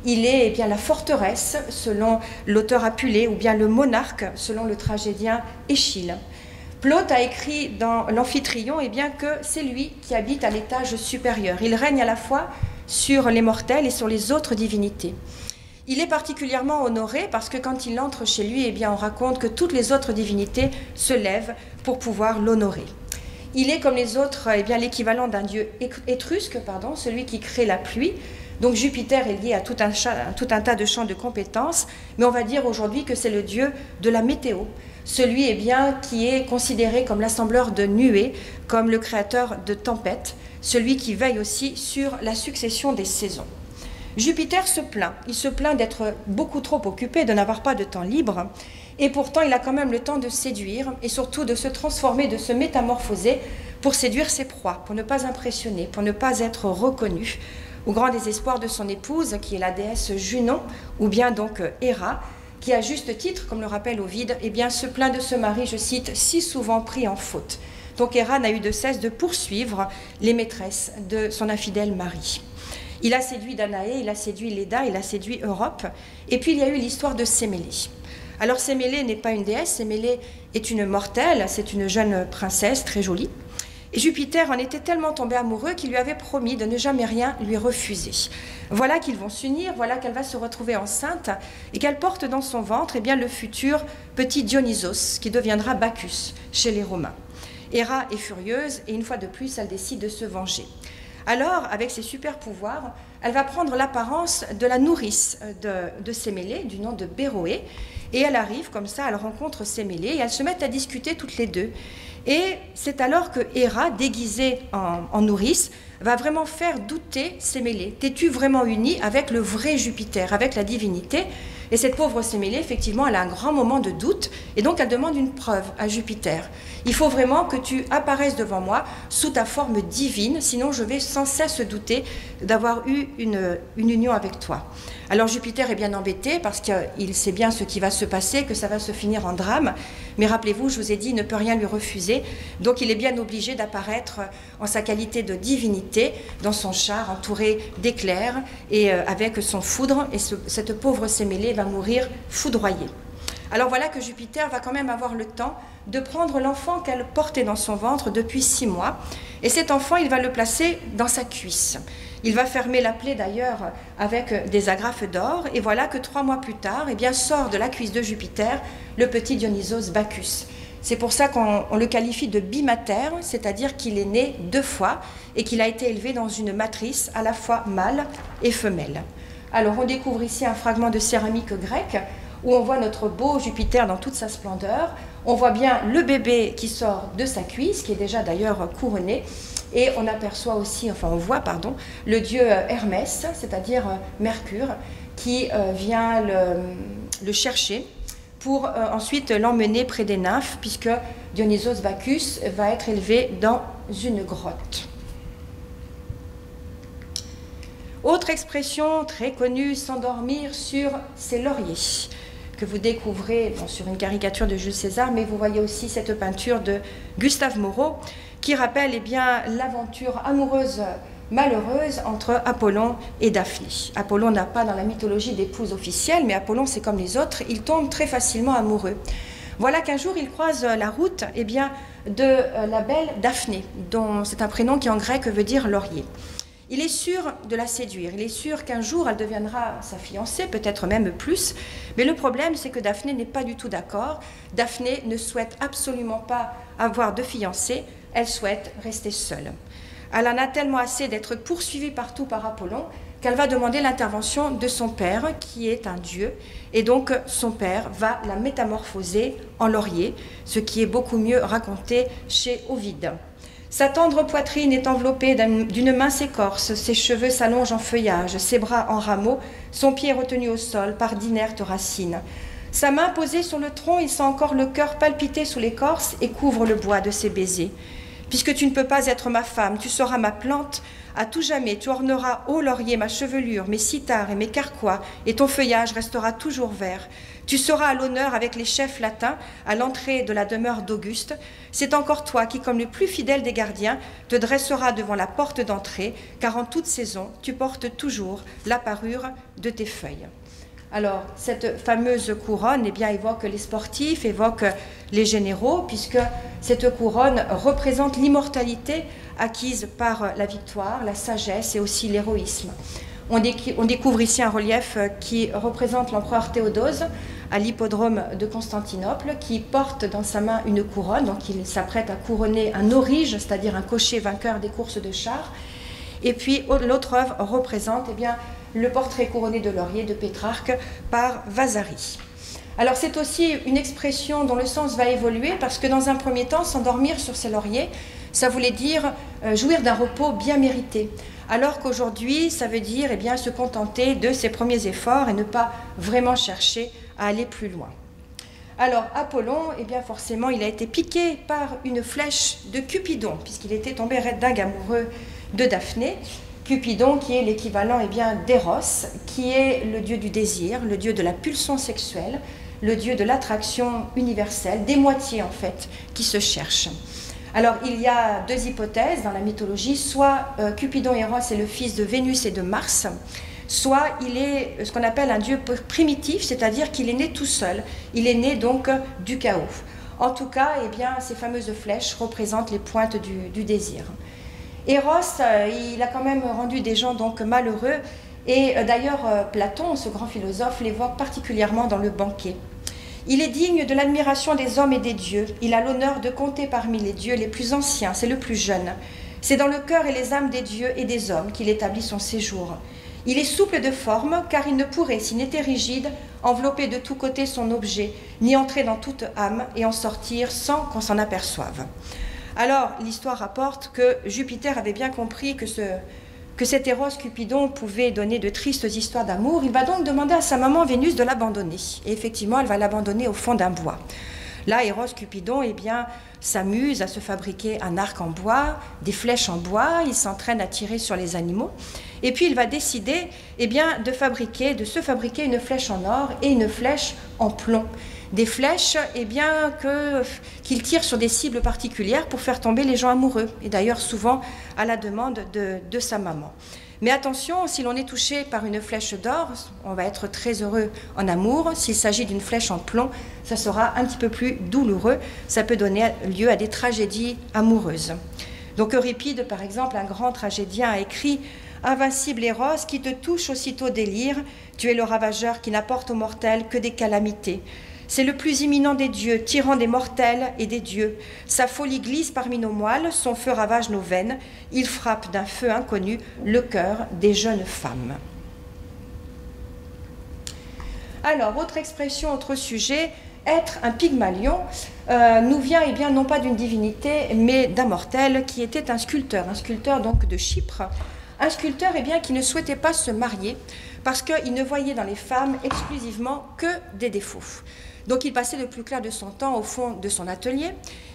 Il est bien la forteresse, selon l'auteur Apulée, ou bien le monarque, selon le tragédien Échille. Plaute a écrit dans l'Amphitryon que c'est lui qui habite à l'étage supérieur. Il règne à la fois sur les mortels et sur les autres divinités. Il est particulièrement honoré parce que quand il entre chez lui, on raconte que toutes les autres divinités se lèvent pour pouvoir l'honorer. Il est comme les autres l'équivalent d'un dieu étrusque, celui qui crée la pluie. Donc Jupiter est lié à tout un tas de champs de compétences, mais on va dire aujourd'hui que c'est le dieu de la météo, celui qui est considéré comme l'assembleur de nuées, comme le créateur de tempêtes, celui qui veille aussi sur la succession des saisons. Jupiter se plaint, il se plaint d'être beaucoup trop occupé, de n'avoir pas de temps libre, et pourtant il a quand même le temps de séduire et surtout de se transformer, de se métamorphoser pour séduire ses proies, pour ne pas impressionner, pour ne pas être reconnu, au grand désespoir de son épouse, qui est la déesse Junon, ou bien donc Héra, qui à juste titre, comme le rappelle Ovide, se plaint de ce mari, je cite, si souvent pris en faute. Donc Héra n'a eu de cesse de poursuivre les maîtresses de son infidèle mari. Il a séduit Danaé, il a séduit Léda, il a séduit Europe, et puis il y a eu l'histoire de Sémélé. Alors Sémélé n'est pas une déesse, Sémélé est une mortelle, c'est une jeune princesse très jolie, Et Jupiter en était tellement tombé amoureux qu'il lui avait promis de ne jamais rien lui refuser. Voilà qu'ils vont s'unir, voilà qu'elle va se retrouver enceinte et qu'elle porte dans son ventre le futur petit Dionysos qui deviendra Bacchus chez les Romains. Héra est furieuse et une fois de plus, elle décide de se venger. Alors, avec ses super pouvoirs, elle va prendre l'apparence de la nourrice de Sémélé, du nom de Béroé, et elle arrive comme ça, elle rencontre Sémélé et elles se mettent à discuter toutes les deux. Et c'est alors que Héra, déguisée en nourrice, va vraiment faire douter Sémélé. T'es-tu vraiment unie avec le vrai Jupiter, avec la divinité? Et cette pauvre Sémélé, effectivement, elle a un grand moment de doute, et donc elle demande une preuve à Jupiter. Il faut vraiment que tu apparaisses devant moi sous ta forme divine, sinon je vais sans cesse douter d'avoir eu une union avec toi. Alors Jupiter est bien embêté parce qu'il sait bien ce qui va se passer, que ça va se finir en drame, mais rappelez-vous, je vous ai dit, il ne peut rien lui refuser, donc il est bien obligé d'apparaître en sa qualité de divinité, dans son char entouré d'éclairs et avec son foudre, et cette pauvre Sémélé va mourir foudroyée. Alors voilà que Jupiter va quand même avoir le temps de prendre l'enfant qu'elle portait dans son ventre depuis 6 mois, et cet enfant, il va le placer dans sa cuisse. Il va fermer la plaie d'ailleurs avec des agrafes d'or, et voilà que 3 mois plus tard, sort de la cuisse de Jupiter le petit Dionysos Bacchus. C'est pour ça qu'on le qualifie de bimater, c'est-à-dire qu'il est né 2 fois et qu'il a été élevé dans une matrice à la fois mâle et femelle. Alors on découvre ici un fragment de céramique grecque où on voit notre beau Jupiter dans toute sa splendeur. On voit bien le bébé qui sort de sa cuisse, qui est déjà d'ailleurs couronné, et on aperçoit aussi, on voit, le dieu Hermès, c'est-à-dire Mercure, qui vient le chercher pour ensuite l'emmener près des nymphes, puisque Dionysos Bacchus va être élevé dans une grotte. Autre expression très connue, s'endormir sur ses lauriers, que vous découvrez sur une caricature de Jules César, mais vous voyez aussi cette peinture de Gustave Moreau, qui rappelle l'aventure amoureuse malheureuse entre Apollon et Daphné. Apollon n'a pas dans la mythologie d'épouse officielle, mais Apollon, c'est comme les autres, il tombe très facilement amoureux. Voilà qu'un jour, il croise la route de la belle Daphné, dont c'est un prénom qui en grec veut dire laurier. Il est sûr de la séduire, il est sûr qu'un jour elle deviendra sa fiancée, peut-être même plus, mais le problème c'est que Daphné n'est pas du tout d'accord. Daphné ne souhaite absolument pas avoir de fiancé, elle souhaite rester seule. Elle en a tellement assez d'être poursuivie partout par Apollon qu'elle va demander l'intervention de son père, qui est un dieu, et donc son père va la métamorphoser en laurier, ce qui est beaucoup mieux raconté chez Ovide. Sa tendre poitrine est enveloppée d'une mince écorce, ses cheveux s'allongent en feuillage, ses bras en rameaux, son pied retenu au sol par d'inertes racines. Sa main posée sur le tronc, il sent encore le cœur palpiter sous l'écorce et couvre le bois de ses baisers. Puisque tu ne peux pas être ma femme, tu seras ma plante, à tout jamais tu orneras, ô laurier, ma chevelure, mes sitars et mes carquois, et ton feuillage restera toujours vert. Tu seras à l'honneur avec les chefs latins à l'entrée de la demeure d'Auguste. C'est encore toi qui, comme le plus fidèle des gardiens, te dresseras devant la porte d'entrée, car en toute saison, tu portes toujours la parure de tes feuilles. Alors, cette fameuse couronne évoque les sportifs, évoque les généraux, puisque cette couronne représente l'immortalité acquise par la victoire, la sagesse et aussi l'héroïsme. On découvre ici un relief qui représente l'empereur Théodose à l'hippodrome de Constantinople, qui porte dans sa main une couronne, donc il s'apprête à couronner un aurige, c'est-à-dire un cocher vainqueur des courses de chars. Et puis l'autre œuvre représente le portrait couronné de laurier de Pétrarque par Vasari. Alors c'est aussi une expression dont le sens va évoluer, parce que dans un premier temps, s'endormir sur ses lauriers, ça voulait dire jouir d'un repos bien mérité. Alors qu'aujourd'hui, ça veut dire se contenter de ses premiers efforts et ne pas vraiment chercher à aller plus loin. Alors Apollon, forcément, il a été piqué par une flèche de Cupidon, puisqu'il était tombé red dingue amoureux de Daphné. Cupidon qui est l'équivalent d'Eros, qui est le dieu du désir, le dieu de la pulsion sexuelle, le dieu de l'attraction universelle, des moitiés en fait, qui se cherchent. Alors, il y a 2 hypothèses dans la mythologie, soit Cupidon Eros est le fils de Vénus et de Mars, soit il est ce qu'on appelle un dieu primitif, c'est-à-dire qu'il est né tout seul, il est né donc du chaos. En tout cas, eh bien, ces fameuses flèches représentent les pointes du désir. Eros, il a quand même rendu des gens donc malheureux, et d'ailleurs Platon, ce grand philosophe, l'évoque particulièrement dans le Banquet. Il est digne de l'admiration des hommes et des dieux. Il a l'honneur de compter parmi les dieux les plus anciens, c'est le plus jeune. C'est dans le cœur et les âmes des dieux et des hommes qu'il établit son séjour. Il est souple de forme, car il ne pourrait, s'il n'était rigide, envelopper de tous côtés son objet, ni entrer dans toute âme et en sortir sans qu'on s'en aperçoive. Alors, l'histoire rapporte que Jupiter avait bien compris que cet Eros Cupidon pouvait donner de tristes histoires d'amour. Il va donc demander à sa maman Vénus de l'abandonner. Et effectivement, elle va l'abandonner au fond d'un bois. Là, Eros Cupidon, eh bien, s'amuse à se fabriquer un arc en bois, des flèches en bois, il s'entraîne à tirer sur les animaux. Et puis, il va décider eh bien, de se fabriquer une flèche en or et une flèche en plomb. Des flèches eh bien, qu'il tire sur des cibles particulières pour faire tomber les gens amoureux. Et d'ailleurs, souvent à la demande de sa maman. Mais attention, si l'on est touché par une flèche d'or, on va être très heureux en amour. S'il s'agit d'une flèche en plomb, ça sera un petit peu plus douloureux. Ça peut donner lieu à des tragédies amoureuses. Donc Euripide, par exemple, un grand tragédien, a écrit « Invincible Eros, qui te touche aussitôt délire, tu es le ravageur qui n'apporte aux mortels que des calamités. C'est le plus imminent des dieux, tyran des mortels et des dieux. Sa folie glisse parmi nos moelles, son feu ravage nos veines. Il frappe d'un feu inconnu le cœur des jeunes femmes. » Alors, autre expression, autre sujet, être un Pygmalion nous vient eh bien, non pas d'une divinité, mais d'un mortel qui était un sculpteur donc de Chypre. Un sculpteur eh bien, qui ne souhaitait pas se marier parce qu'il ne voyait dans les femmes exclusivement que des défauts. Donc il passait le plus clair de son temps au fond de son atelier,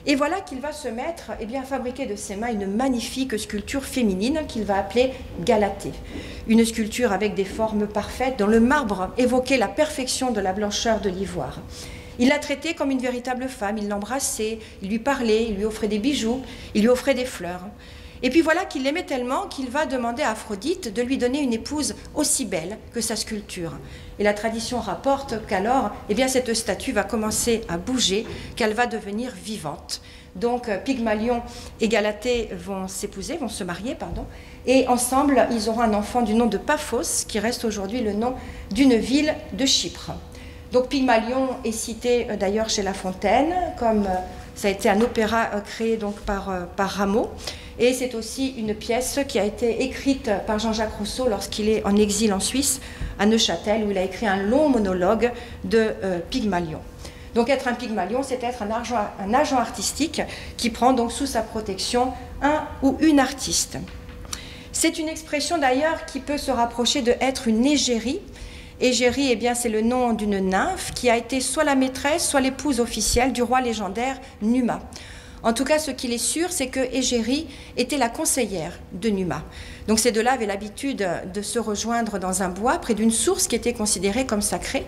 et voilà qu'il va se mettre eh bien, à fabriquer de ses mains une magnifique sculpture féminine qu'il va appeler Galatée. Une sculpture avec des formes parfaites dont le marbre évoquait la perfection de la blancheur de l'ivoire. Il la traitait comme une véritable femme, il l'embrassait, il lui parlait, il lui offrait des bijoux, il lui offrait des fleurs. Et puis voilà qu'il l'aimait tellement qu'il va demander à Aphrodite de lui donner une épouse aussi belle que sa sculpture. Et la tradition rapporte qu'alors, eh bien, cette statue va commencer à bouger, qu'elle va devenir vivante. Donc Pygmalion et Galatée vont s'épouser, vont se marier, pardon, et ensemble, ils auront un enfant du nom de Paphos, qui reste aujourd'hui le nom d'une ville de Chypre. Donc Pygmalion est cité d'ailleurs chez La Fontaine, comme ça a été un opéra créé donc par Rameau. Et c'est aussi une pièce qui a été écrite par Jean-Jacques Rousseau lorsqu'il est en exil en Suisse, à Neuchâtel, où il a écrit un long monologue de Pygmalion. Donc être un Pygmalion, c'est être un agent artistique qui prend donc sous sa protection un ou une artiste. C'est une expression d'ailleurs qui peut se rapprocher de être une égérie. Égérie, eh bien, c'est le nom d'une nymphe qui a été soit la maîtresse, soit l'épouse officielle du roi légendaire Numa. En tout cas, ce qu'il est sûr, c'est que Égérie était la conseillère de Numa. Donc ces deux-là avaient l'habitude de se rejoindre dans un bois près d'une source qui était considérée comme sacrée.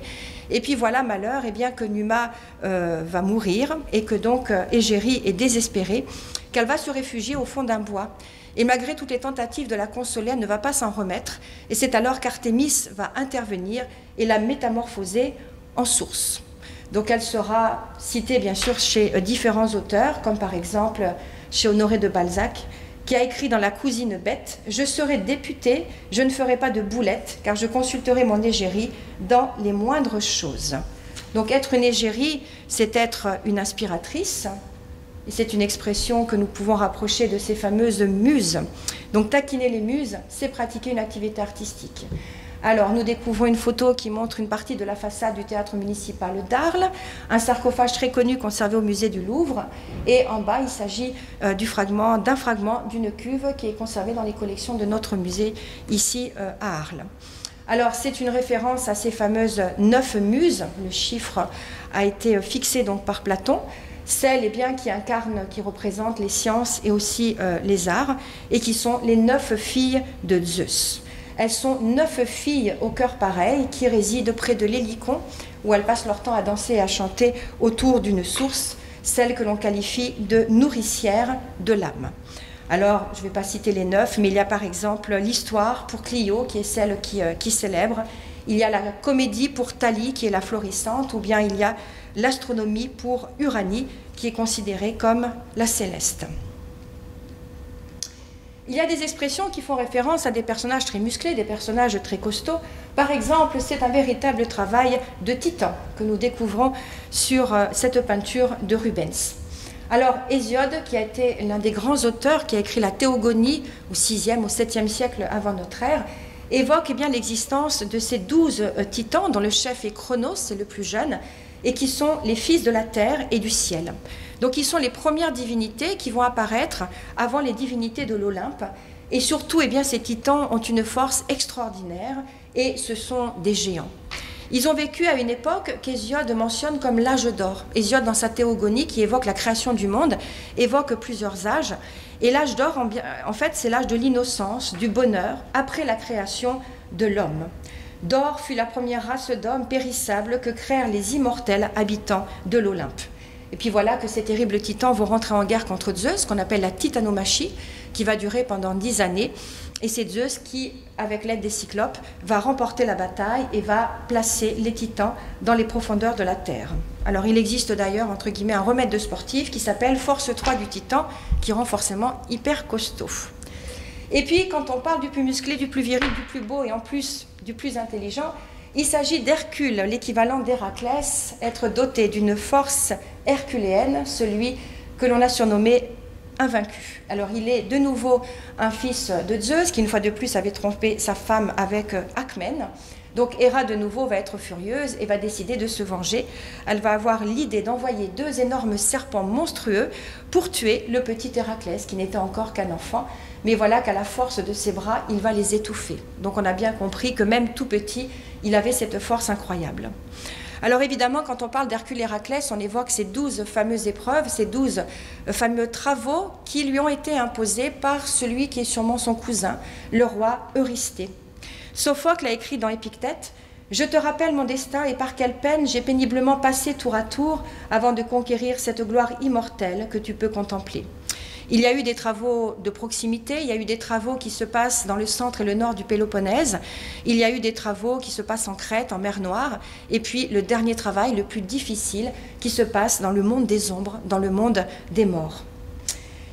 Et puis voilà, malheur, eh bien, que Numa va mourir et que donc Égérie est désespérée, qu'elle va se réfugier au fond d'un bois. Et malgré toutes les tentatives de la consoler, elle ne va pas s'en remettre. Et c'est alors qu'Artémis va intervenir et la métamorphoser en source. Donc elle sera citée bien sûr chez différents auteurs, comme par exemple chez Honoré de Balzac, qui a écrit dans La cousine bête « Je serai député, je ne ferai pas de boulette, car je consulterai mon égérie dans les moindres choses. » Donc être une égérie, c'est être une inspiratrice, et c'est une expression que nous pouvons rapprocher de ces fameuses muses. Donc taquiner les muses, c'est pratiquer une activité artistique. Alors, nous découvrons une photo qui montre une partie de la façade du théâtre municipal d'Arles, un sarcophage très connu conservé au musée du Louvre, et en bas, il s'agit d'un fragment d'une cuve qui est conservée dans les collections de notre musée ici à Arles. Alors, c'est une référence à ces fameuses 9 muses, le chiffre a été fixé donc par Platon, celles eh bien, qui représentent les sciences et aussi les arts, et qui sont les 9 filles de Zeus. Elles sont 9 filles au cœur pareil qui résident près de l'Hélicon, où elles passent leur temps à danser et à chanter autour d'une source, celle que l'on qualifie de nourricière de l'âme. Alors, je ne vais pas citer les 9, mais il y a par exemple l'histoire pour Clio, qui est celle qui célèbre. Il y a la comédie pour Thalie, qui est la florissante, ou bien il y a l'astronomie pour Uranie, qui est considérée comme la céleste. Il y a des expressions qui font référence à des personnages très musclés, des personnages très costauds. Par exemple, c'est un véritable travail de titan que nous découvrons sur cette peinture de Rubens. Alors, Hésiode, qui a été l'un des grands auteurs, qui a écrit la Théogonie au 6e, au 7e siècle avant notre ère, évoque l'existence de ces 12 titans, dont le chef est Chronos, c'est le plus jeune, et qui sont les fils de la terre et du ciel. Donc ils sont les premières divinités qui vont apparaître avant les divinités de l'Olympe. Et surtout, ces titans ont une force extraordinaire et ce sont des géants. Ils ont vécu à une époque qu'Hésiode mentionne comme l'âge d'or. Hésiode, dans sa Théogonie, qui évoque la création du monde, évoque plusieurs âges. Et l'âge d'or, en fait, c'est l'âge de l'innocence, du bonheur, après la création de l'homme. D'or fut la première race d'hommes périssables que créèrent les immortels habitants de l'Olympe. Et puis voilà que ces terribles titans vont rentrer en guerre contre Zeus, qu'on appelle la titanomachie, qui va durer pendant 10 années. Et c'est Zeus qui, avec l'aide des cyclopes, va remporter la bataille et va placer les titans dans les profondeurs de la terre. Alors il existe d'ailleurs, entre guillemets, un remède de sportif qui s'appelle Force 3 du titan, qui rend forcément hyper costaud. Et puis, quand on parle du plus musclé, du plus viril, du plus beau et en plus du plus intelligent, il s'agit d'Hercule, l'équivalent d'Héraclès, être doté d'une force herculéenne, celui que l'on a surnommé invaincu. Alors il est de nouveau un fils de Zeus, qui une fois de plus avait trompé sa femme avec Acmène. Donc Héra de nouveau va être furieuse et va décider de se venger. Elle va avoir l'idée d'envoyer 2 énormes serpents monstrueux pour tuer le petit Héraclès, qui n'était encore qu'un enfant. Mais voilà qu'à la force de ses bras, il va les étouffer. Donc on a bien compris que même tout petit, il avait cette force incroyable. Alors évidemment, quand on parle d'Hercule Héraclès, on évoque ces 12 fameuses épreuves, ces 12 fameux travaux qui lui ont été imposés par celui qui est sûrement son cousin, le roi Eurysthée. Sophocle a écrit dans Épictète « Je te rappelle mon destin et par quelle peine j'ai péniblement passé tour à tour avant de conquérir cette gloire immortelle que tu peux contempler. » Il y a eu des travaux de proximité, il y a eu des travaux qui se passent dans le centre et le nord du Péloponnèse, il y a eu des travaux qui se passent en Crète, en mer Noire, et puis le dernier travail, le plus difficile, qui se passe dans le monde des ombres, dans le monde des morts.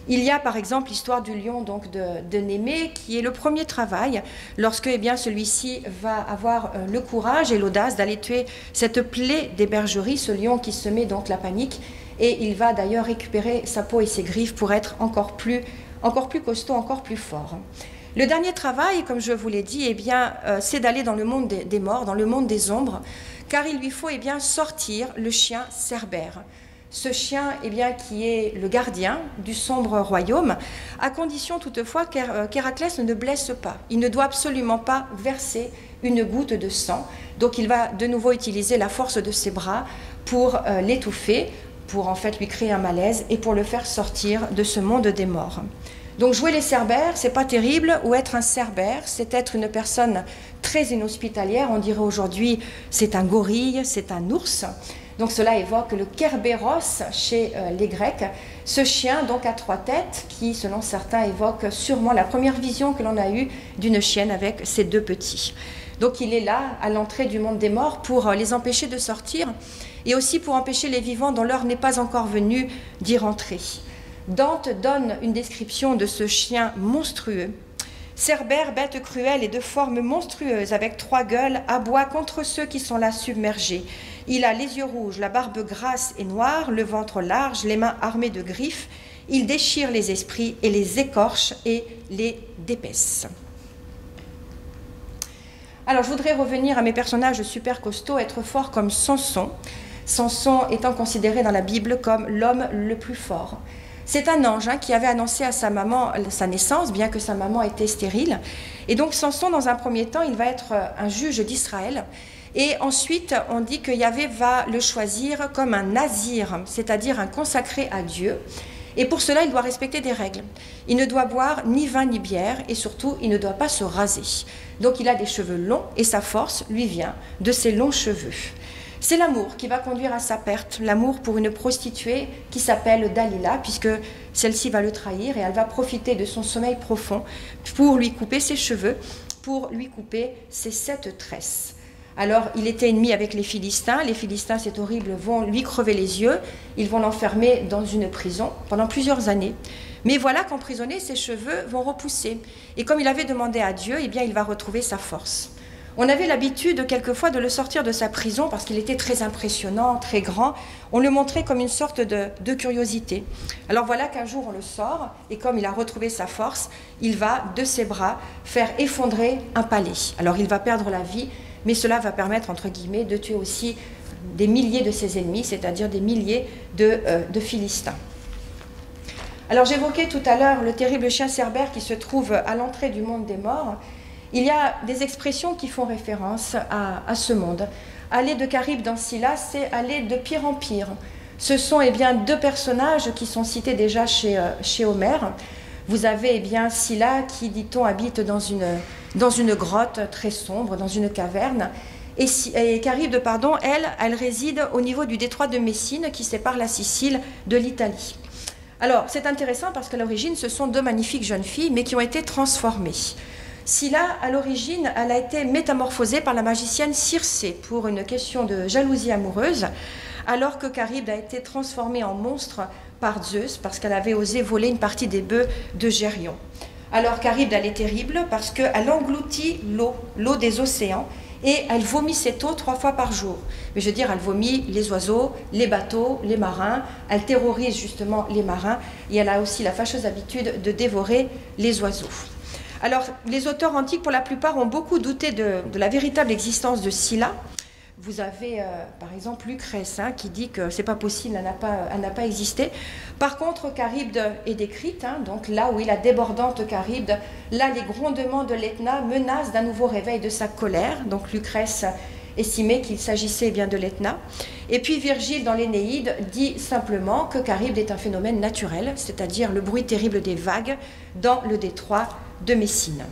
Il y a par exemple l'histoire du lion donc de Némée, qui est le premier travail, lorsque celui-ci va avoir le courage et l'audace d'aller tuer cette plaie des bergeries, ce lion qui se met donc la panique, et il va d'ailleurs récupérer sa peau et ses griffes pour être encore plus costaud, encore plus fort. Le dernier travail, comme je vous l'ai dit, c'est d'aller dans le monde des morts, dans le monde des ombres, car il lui faut sortir le chien Cerbère. Ce chien qui est le gardien du sombre royaume, à condition toutefois qu'Héraclès ne blesse pas. Il ne doit absolument pas verser une goutte de sang. Donc il va de nouveau utiliser la force de ses bras pour l'étouffer, pour en fait lui créer un malaise et pour le faire sortir de ce monde des morts. Donc jouer les cerbères, c'est pas terrible, ou être un cerbère, c'est être une personne très inhospitalière, on dirait aujourd'hui c'est un gorille, c'est un ours. Donc cela évoque le Kerberos chez les Grecs, ce chien donc à 3 têtes qui, selon certains, évoque sûrement la première vision que l'on a eue d'une chienne avec ses 2 petits. Donc il est là, à l'entrée du monde des morts, pour les empêcher de sortir, et aussi pour empêcher les vivants dont l'heure n'est pas encore venue d'y rentrer. Dante donne une description de ce chien monstrueux. Cerbère, bête cruelle et de forme monstrueuse, avec 3 gueules, aboie contre ceux qui sont là submergés. Il a les yeux rouges, la barbe grasse et noire, le ventre large, les mains armées de griffes. Il déchire les esprits et les écorche et les dépaisse. Alors, je voudrais revenir à mes personnages super costauds, être fort comme Samson. Samson étant considéré dans la Bible comme l'homme le plus fort. C'est un ange qui avait annoncé à sa maman sa naissance, bien que sa maman était stérile. Et donc Samson, dans un premier temps, il va être un juge d'Israël. Et ensuite, on dit que Yahvé va le choisir comme un nazir, c'est-à-dire un consacré à Dieu. Et pour cela, il doit respecter des règles. Il ne doit boire ni vin ni bière, et surtout, il ne doit pas se raser. Donc il a des cheveux longs, et sa force lui vient de ses longs cheveux. C'est l'amour qui va conduire à sa perte, l'amour pour une prostituée qui s'appelle Dalila, puisque celle-ci va le trahir et elle va profiter de son sommeil profond pour lui couper ses cheveux, pour lui couper ses 7 tresses. Alors, il était ennemi avec les Philistins. Les Philistins, c'est horrible, vont lui crever les yeux. Ils vont l'enfermer dans une prison pendant plusieurs années. Mais voilà qu'emprisonné, ses cheveux vont repousser. Et comme il avait demandé à Dieu, eh bien, il va retrouver sa force. On avait l'habitude quelquefois de le sortir de sa prison parce qu'il était très impressionnant, très grand. On le montrait comme une sorte de curiosité. Alors voilà qu'un jour on le sort et comme il a retrouvé sa force, il va de ses bras faire effondrer un palais. Alors il va perdre la vie, mais cela va permettre, entre guillemets, de tuer aussi des milliers de ses ennemis, c'est-à-dire des milliers de Philistins. Alors j'évoquais tout à l'heure le terrible chien Cerbère qui se trouve à l'entrée du monde des morts. Il y a des expressions qui font référence à ce monde. Aller de Charybde dans Scylla, c'est aller de pire en pire. Ce sont deux personnages qui sont cités déjà chez Homère. Vous avez Scylla qui, dit-on, habite dans une grotte très sombre, dans une caverne. Et Charybde, elle réside au niveau du détroit de Messine qui sépare la Sicile de l'Italie. Alors, c'est intéressant parce qu'à l'origine, ce sont deux magnifiques jeunes filles, mais qui ont été transformées. Scylla, à l'origine, elle a été métamorphosée par la magicienne Circé pour une question de jalousie amoureuse, alors que Charybde a été transformée en monstre par Zeus, parce qu'elle avait osé voler une partie des bœufs de Gérion. Alors Charybde, elle est terrible parce qu'elle engloutit l'eau des océans, et elle vomit cette eau 3 fois par jour. Mais je veux dire, elle vomit les oiseaux, les bateaux, les marins, elle terrorise justement les marins, et elle a aussi la fâcheuse habitude de dévorer les oiseaux. Alors, les auteurs antiques, pour la plupart, ont beaucoup douté de la véritable existence de Scylla. Vous avez, par exemple, Lucrèce, qui dit que c'est pas possible, elle n'a pas existé. Par contre, Charybde est décrite, donc là où est la débordante Charybde, là, les grondements de l'Etna menacent d'un nouveau réveil de sa colère. Donc, Lucrèce estimait qu'il s'agissait bien de l'Etna. Et puis, Virgile, dans l'Énéide, dit simplement que Charybde est un phénomène naturel, c'est-à-dire le bruit terrible des vagues dans le détroit de Messine.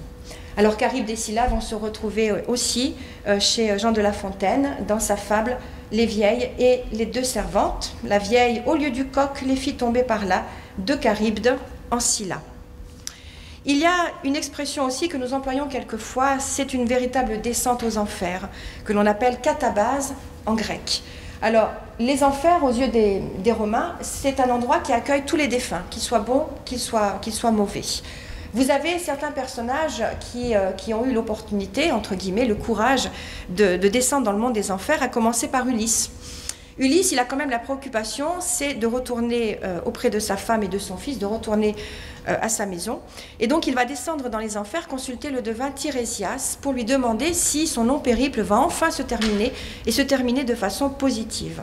Alors Charybde et Scylla vont se retrouver aussi chez Jean de La Fontaine dans sa fable « Les vieilles et les deux servantes ». La vieille, au lieu du coq, les fit tomber par là de Charybde en Scylla. Il y a une expression aussi que nous employons quelquefois, c'est une véritable descente aux enfers, que l'on appelle katabase en grec. Alors, les enfers, aux yeux des Romains, c'est un endroit qui accueille tous les défunts, qu'ils soient bons, qu'ils soient mauvais. Vous avez certains personnages qui ont eu l'opportunité, entre guillemets, le courage de descendre dans le monde des enfers, à commencer par Ulysse. Ulysse, il a quand même la préoccupation, c'est de retourner auprès de sa femme et de son fils, de retourner à sa maison. Et donc, il va descendre dans les enfers, consulter le devin Tirésias pour lui demander si son long périple va enfin se terminer, et se terminer de façon positive.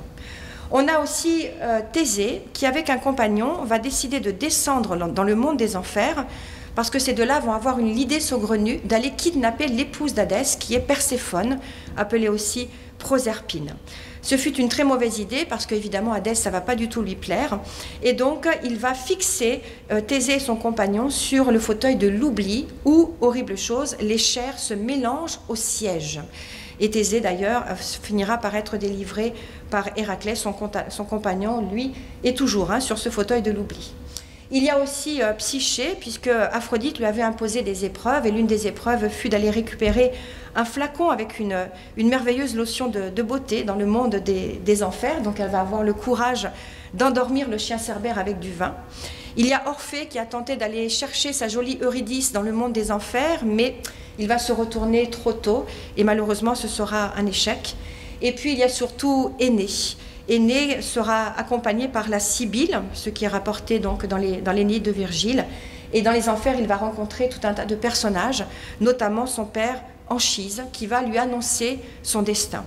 On a aussi Thésée, qui, avec un compagnon, va décider de descendre dans le monde des enfers, parce que ces deux-là vont avoir l'idée saugrenue d'aller kidnapper l'épouse d'Hadès, qui est Perséphone, appelée aussi Proserpine. Ce fut une très mauvaise idée, parce qu'évidemment, Hadès, ça ne va pas du tout lui plaire. Et donc, il va fixer Thésée et son compagnon sur le fauteuil de l'oubli, où, horrible chose, les chairs se mélangent au siège. Et Thésée, d'ailleurs, finira par être délivré par Héraclès, son compagnon, lui, est toujours sur ce fauteuil de l'oubli. Il y a aussi Psyché, puisque Aphrodite lui avait imposé des épreuves, et l'une des épreuves fut d'aller récupérer un flacon avec une merveilleuse lotion de beauté dans le monde des enfers. Donc elle va avoir le courage d'endormir le chien Cerbère avec du vin. Il y a Orphée qui a tenté d'aller chercher sa jolie Eurydice dans le monde des enfers, mais il va se retourner trop tôt, et malheureusement ce sera un échec. Et puis il y a surtout Énée. Énée sera accompagné par la Sibylle, ce qui est rapporté donc dans l'Énéide de Virgile. Et dans les enfers, il va rencontrer tout un tas de personnages, notamment son père Anchise, qui va lui annoncer son destin.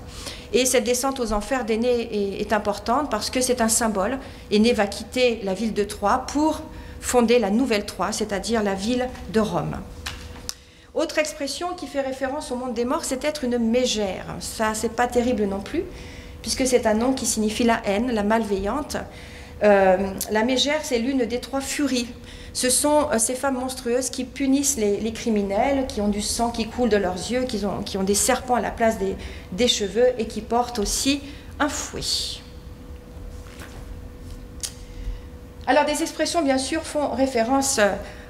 Et cette descente aux enfers d'Énée est importante parce que c'est un symbole. Énée va quitter la ville de Troie pour fonder la nouvelle Troie, c'est-à-dire la ville de Rome. Autre expression qui fait référence au monde des morts, c'est être une mégère. Ça, c'est pas terrible non plus, puisque c'est un nom qui signifie la haine, la malveillante. La mégère, c'est l'une des 3 furies. Ce sont ces femmes monstrueuses qui punissent les criminels, qui ont du sang qui coule de leurs yeux, qui ont des serpents à la place des cheveux et qui portent aussi un fouet. Alors, des expressions, bien sûr, font référence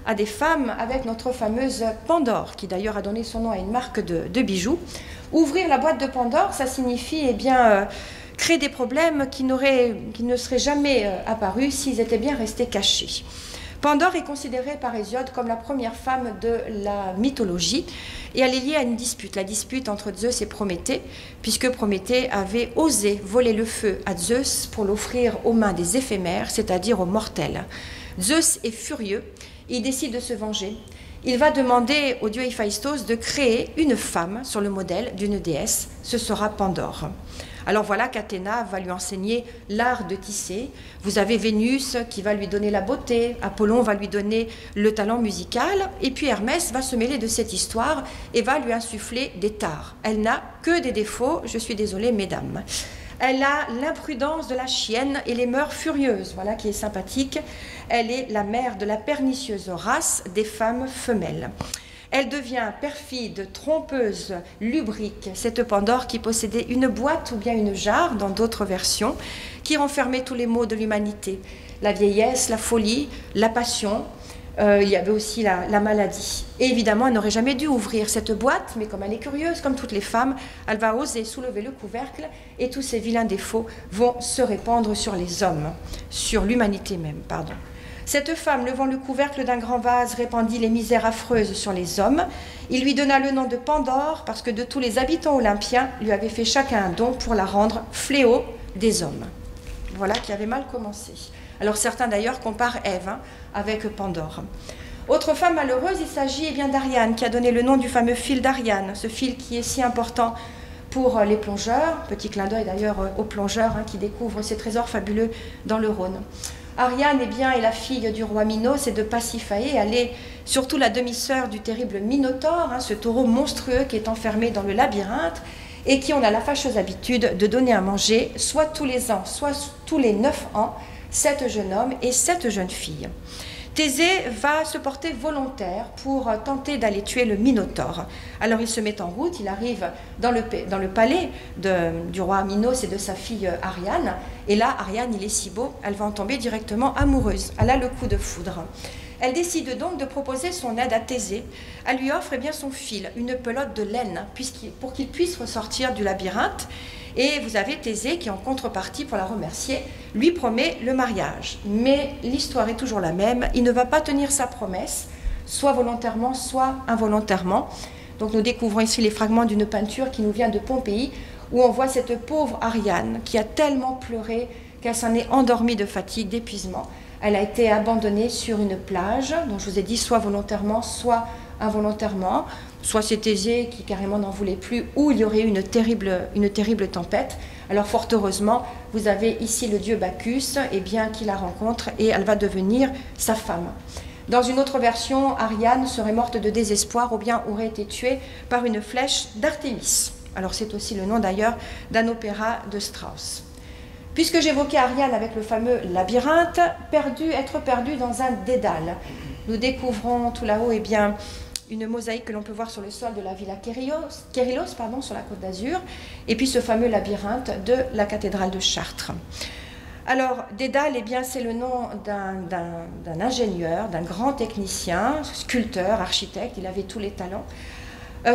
à des femmes avec notre fameuse Pandore, qui d'ailleurs a donné son nom à une marque de bijoux. Ouvrir la boîte de Pandore, ça signifie eh bien, créer des problèmes qui ne seraient jamais apparus s'ils étaient bien restés cachés. Pandore est considérée par Hésiode comme la première femme de la mythologie et elle est liée à une dispute, la dispute entre Zeus et Prométhée, puisque Prométhée avait osé voler le feu à Zeus pour l'offrir aux mains des éphémères, c'est-à-dire aux mortels. Zeus est furieux, il décide de se venger. Il va demander au dieu Héphaïstos de créer une femme sur le modèle d'une déesse, ce sera Pandore. Alors voilà qu'Athéna va lui enseigner l'art de tisser. Vous avez Vénus qui va lui donner la beauté, Apollon va lui donner le talent musical, et puis Hermès va se mêler de cette histoire et va lui insuffler des tares. Elle n'a que des défauts, je suis désolée mesdames. Elle a l'imprudence de la chienne et les mœurs furieuses, voilà qui est sympathique. Elle est la mère de la pernicieuse race des femmes femelles. Elle devient perfide, trompeuse, lubrique, cette Pandore qui possédait une boîte ou bien une jarre, dans d'autres versions, qui renfermait tous les maux de l'humanité. La vieillesse, la folie, la passion, il y avait aussi la maladie. Et évidemment, elle n'aurait jamais dû ouvrir cette boîte, mais comme elle est curieuse, comme toutes les femmes, elle va oser soulever le couvercle et tous ces vilains défauts vont se répandre sur les hommes, sur l'humanité même, pardon. Cette femme, levant le couvercle d'un grand vase, répandit les misères affreuses sur les hommes. Il lui donna le nom de Pandore, parce que de tous les habitants olympiens, lui avait fait chacun un don pour la rendre fléau des hommes. Voilà qui avait mal commencé. Alors certains d'ailleurs comparent Ève avec Pandore. Autre femme malheureuse, il s'agit d'Ariane, qui a donné le nom du fameux fil d'Ariane, ce fil qui est si important pour les plongeurs. Petit clin d'œil d'ailleurs aux plongeurs qui découvrent ces trésors fabuleux dans le Rhône. Ariane est la fille du roi Minos et de Pasiphaë. Elle est surtout la demi-sœur du terrible Minotaure, ce taureau monstrueux qui est enfermé dans le labyrinthe et qui on a la fâcheuse habitude de donner à manger soit tous les ans, soit tous les 9 ans, 7 jeunes hommes et 7 jeunes filles. Thésée va se porter volontaire pour tenter d'aller tuer le Minotaure. Alors il se met en route, il arrive dans le palais du roi Minos et de sa fille Ariane. Et là, Ariane, il est si beau, elle va en tomber directement amoureuse. Elle a le coup de foudre. Elle décide donc de proposer son aide à Thésée. Elle lui offre son fil, une pelote de laine, pour qu'il puisse ressortir du labyrinthe. Et vous avez Thésée qui, en contrepartie, pour la remercier, lui promet le mariage. Mais l'histoire est toujours la même, il ne va pas tenir sa promesse, soit volontairement, soit involontairement. Donc nous découvrons ici les fragments d'une peinture qui nous vient de Pompéi, où on voit cette pauvre Ariane qui a tellement pleuré qu'elle s'en est endormie de fatigue, d'épuisement. Elle a été abandonnée sur une plage, dont je vous ai dit soit volontairement, soit involontairement, soit c'est Thésée qui carrément n'en voulait plus, ou il y aurait eu une terrible tempête. Alors fort heureusement, vous avez ici le dieu Bacchus, qui la rencontre et elle va devenir sa femme. Dans une autre version, Ariane serait morte de désespoir ou bien aurait été tuée par une flèche d'Artémis. Alors c'est aussi le nom d'ailleurs d'un opéra de Strauss. Puisque j'évoquais Ariane avec le fameux labyrinthe, être perdu dans un dédale. Nous découvrons tout là-haut une mosaïque que l'on peut voir sur le sol de la Villa Kérilos, sur la Côte d'Azur, et puis ce fameux labyrinthe de la cathédrale de Chartres. Alors, Dédale, c'est le nom d'un ingénieur, d'un grand technicien, sculpteur, architecte, il avait tous les talents.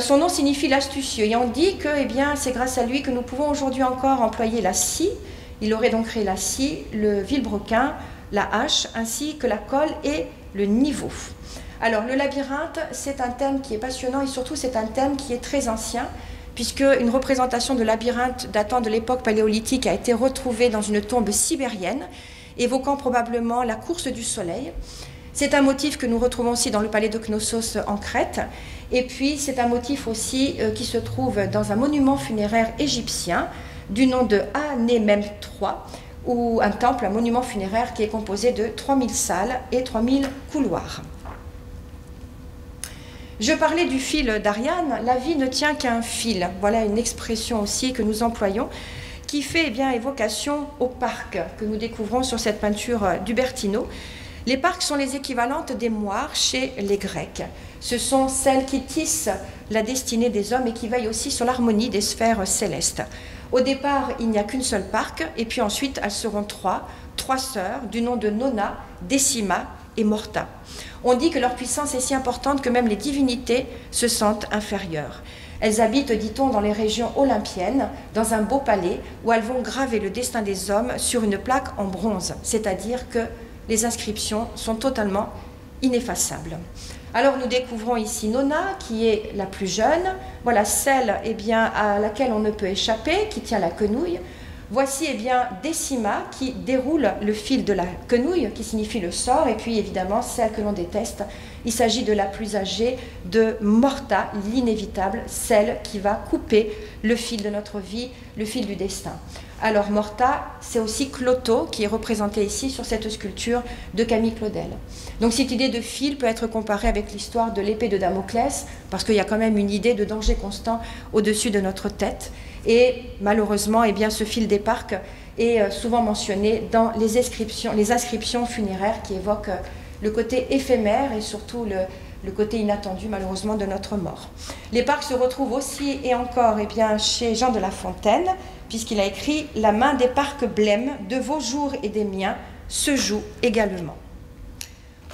Son nom signifie l'astucieux, et on dit que c'est grâce à lui que nous pouvons aujourd'hui encore employer la scie. Il aurait donc créé la scie, le vilebrequin, la hache, ainsi que la colle et le niveau. Alors, le labyrinthe, c'est un thème qui est passionnant et surtout c'est un thème qui est très ancien, puisque une représentation de labyrinthe datant de l'époque paléolithique a été retrouvée dans une tombe sibérienne, évoquant probablement la course du soleil. C'est un motif que nous retrouvons aussi dans le palais de Knossos en Crète, et puis c'est un motif aussi qui se trouve dans un monument funéraire égyptien du nom de Anémem III, ou un temple, un monument funéraire qui est composé de 3000 salles et 3000 couloirs. Je parlais du fil d'Ariane, la vie ne tient qu'à un fil. Voilà une expression aussi que nous employons qui fait évocation au parc que nous découvrons sur cette peinture d'Ubertino. Les parcs sont les équivalentes des moires chez les Grecs. Ce sont celles qui tissent la destinée des hommes et qui veillent aussi sur l'harmonie des sphères célestes. Au départ, il n'y a qu'une seule parc, et puis ensuite, elles seront trois sœurs, du nom de Nona, Décima et Morta. On dit que leur puissance est si importante que même les divinités se sentent inférieures. Elles habitent, dit-on, dans les régions olympiennes, dans un beau palais, où elles vont graver le destin des hommes sur une plaque en bronze, c'est-à-dire que les inscriptions sont totalement ineffaçables. Alors nous découvrons ici Nona, qui est la plus jeune, voilà celle à laquelle on ne peut échapper, qui tient la quenouille. Voici Décima qui déroule le fil de la quenouille, qui signifie le sort, et puis évidemment celle que l'on déteste. Il s'agit de la plus âgée, de Morta, l'inévitable, celle qui va couper le fil de notre vie, le fil du destin. Alors Morta, c'est aussi Clotho qui est représenté ici sur cette sculpture de Camille Claudel. Donc cette idée de fil peut être comparée avec l'histoire de l'épée de Damoclès, parce qu'il y a quand même une idée de danger constant au-dessus de notre tête. Et malheureusement, ce fil d'éparque est souvent mentionné dans les inscriptions funéraires qui évoquent le côté éphémère et surtout le côté inattendu, malheureusement, de notre mort. L'éparque se retrouve aussi et encore chez Jean de La Fontaine, puisqu'il a écrit « La main d'éparque blême, de vos jours et des miens, se joue également ».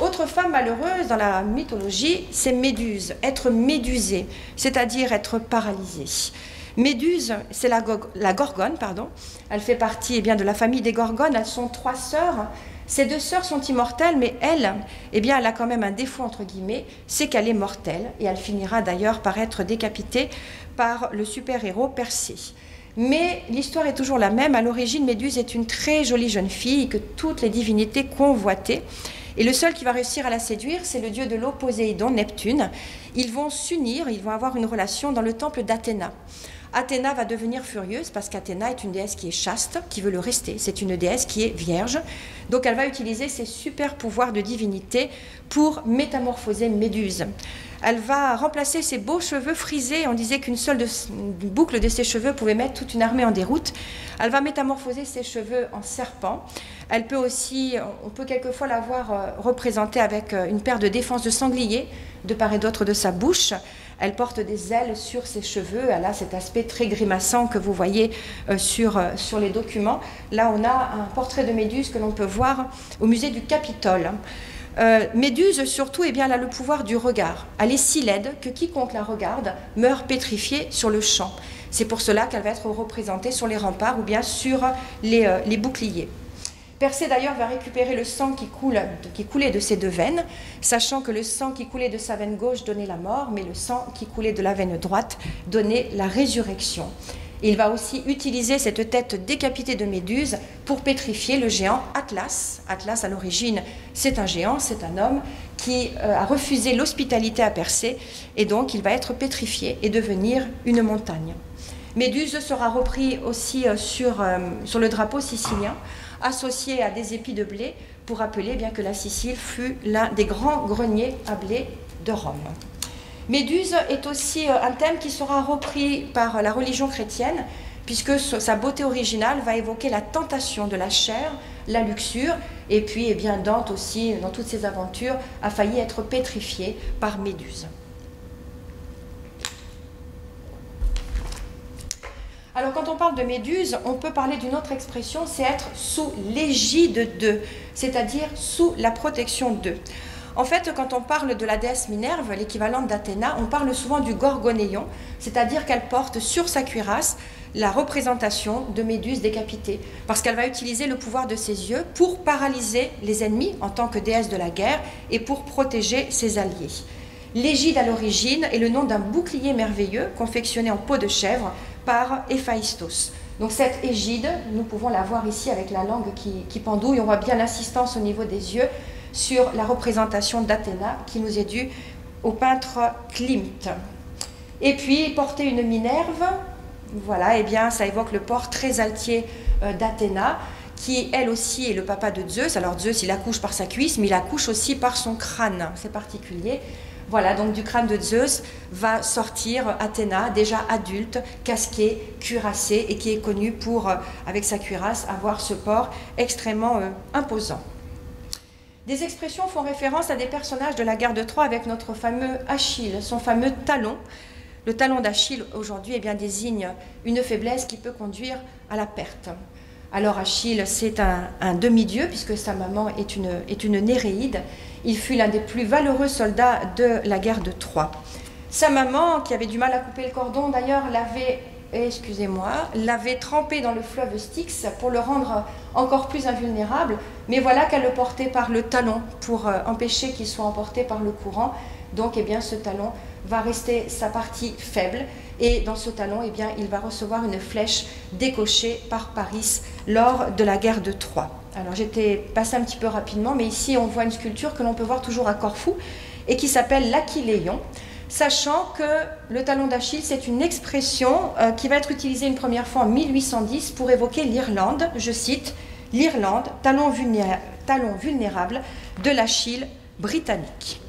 Autre femme malheureuse dans la mythologie, c'est Méduse, être médusée, c'est-à-dire être paralysée. Méduse, c'est la Gorgone, pardon. Elle fait partie de la famille des Gorgones. Elles sont 3 sœurs. Ces 2 sœurs sont immortelles, mais elle, elle a quand même un défaut, entre guillemets, c'est qu'elle est mortelle. Et elle finira d'ailleurs par être décapitée par le super-héros Persée. Mais l'histoire est toujours la même. À l'origine, Méduse est une très jolie jeune fille que toutes les divinités convoitaient. Et le seul qui va réussir à la séduire, c'est le dieu de l'eau Poséidon, Neptune. Ils vont s'unir, ils vont avoir une relation dans le temple d'Athéna. Athéna va devenir furieuse parce qu'Athéna est une déesse qui est chaste, qui veut le rester. C'est une déesse qui est vierge. Donc elle va utiliser ses super pouvoirs de divinité pour métamorphoser Méduse. Elle va remplacer ses beaux cheveux frisés. On disait qu'une seule boucle de ses cheveux pouvait mettre toute une armée en déroute. Elle va métamorphoser ses cheveux en serpent. Elle peut aussi, on peut quelquefois la voir représentée avec une paire de défenses de sanglier de part et d'autre de sa bouche. Elle porte des ailes sur ses cheveux. Elle a cet aspect très grimaçant que vous voyez sur les documents. Là, on a un portrait de Méduse que l'on peut voir au musée du Capitole. Méduse, surtout, elle a le pouvoir du regard. Elle est si laide que quiconque la regarde meurt pétrifié sur le champ. C'est pour cela qu'elle va être représentée sur les remparts ou bien sur les boucliers. Persée d'ailleurs va récupérer le sang qui coulait de ses 2 veines, sachant que le sang qui coulait de sa veine gauche donnait la mort, mais le sang qui coulait de la veine droite donnait la résurrection. Et il va aussi utiliser cette tête décapitée de Méduse pour pétrifier le géant Atlas. Atlas, à l'origine, c'est un géant, c'est un homme qui a refusé l'hospitalité à Persée, et donc il va être pétrifié et devenir une montagne. Méduse sera repris aussi sur le drapeau sicilien, associé à des épis de blé, pour rappeler que la Sicile fut l'un des grands greniers à blé de Rome. Méduse est aussi un thème qui sera repris par la religion chrétienne, puisque sa beauté originale va évoquer la tentation de la chair, la luxure, et puis Dante aussi, dans toutes ses aventures, a failli être pétrifié par Méduse. Alors quand on parle de Méduse, on peut parler d'une autre expression, c'est être sous l'égide d'eux, c'est-à-dire sous la protection d'eux. En fait, quand on parle de la déesse Minerve, l'équivalente d'Athéna, on parle souvent du gorgonéon, c'est-à-dire qu'elle porte sur sa cuirasse la représentation de Méduse décapitée, parce qu'elle va utiliser le pouvoir de ses yeux pour paralyser les ennemis en tant que déesse de la guerre et pour protéger ses alliés. L'égide à l'origine est le nom d'un bouclier merveilleux confectionné en peau de chèvre par Héphaïstos. Donc cette égide, nous pouvons la voir ici avec la langue qui pendouille. On voit bien l'insistance au niveau des yeux sur la représentation d'Athéna qui nous est due au peintre Klimt. Et puis porter une Minerve, voilà, ça évoque le port très altier d'Athéna, qui elle aussi est le papa de Zeus. Alors Zeus, il accouche par sa cuisse, mais il accouche aussi par son crâne, c'est particulier. Voilà, donc du crâne de Zeus va sortir Athéna, déjà adulte, casquée, cuirassée, et qui est connue pour, avec sa cuirasse, avoir ce port extrêmement imposant. Des expressions font référence à des personnages de la guerre de Troie avec notre fameux Achille, son fameux talon. Le talon d'Achille, aujourd'hui, désigne une faiblesse qui peut conduire à la perte. Alors Achille, c'est un demi-dieu, puisque sa maman est une Néréide. Il fut l'un des plus valeureux soldats de la guerre de Troie. Sa maman, qui avait du mal à couper le cordon d'ailleurs, l'avait trempé dans le fleuve Styx pour le rendre encore plus invulnérable, mais voilà qu'elle le portait par le talon pour empêcher qu'il soit emporté par le courant. Donc eh bien, ce talon va rester sa partie faible, et dans ce talon, eh bien, il va recevoir une flèche décochée par Paris lors de la guerre de Troie. Alors j'étais passée un petit peu rapidement, mais ici on voit une sculpture que l'on peut voir toujours à Corfou et qui s'appelle l'Achiléon, sachant que le talon d'Achille, c'est une expression qui va être utilisée une première fois en 1810 pour évoquer l'Irlande. Je cite, « L'Irlande, talon vulnérable de l'Achille britannique ».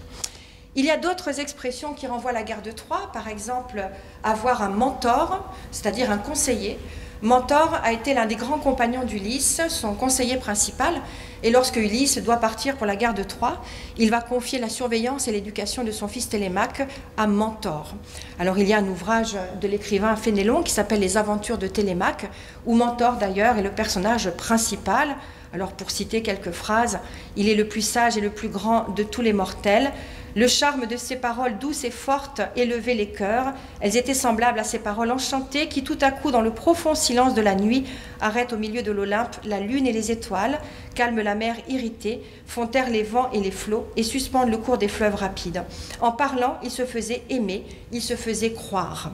Il y a d'autres expressions qui renvoient à la guerre de Troie, par exemple avoir un mentor, c'est-à-dire un conseiller. Mentor a été l'un des grands compagnons d'Ulysse, son conseiller principal, et lorsque Ulysse doit partir pour la guerre de Troie, il va confier la surveillance et l'éducation de son fils Télémaque à Mentor. Alors il y a un ouvrage de l'écrivain Fénélon qui s'appelle Les Aventures de Télémaque, où Mentor d'ailleurs est le personnage principal. Alors pour citer quelques phrases, il est le plus sage et le plus grand de tous les mortels. Le charme de ses paroles douces et fortes élevait les cœurs. Elles étaient semblables à ces paroles enchantées qui, tout à coup, dans le profond silence de la nuit, arrêtent au milieu de l'Olympe la lune et les étoiles, calment la mer irritée, font taire les vents et les flots et suspendent le cours des fleuves rapides. En parlant, il se faisait aimer, il se faisait croire.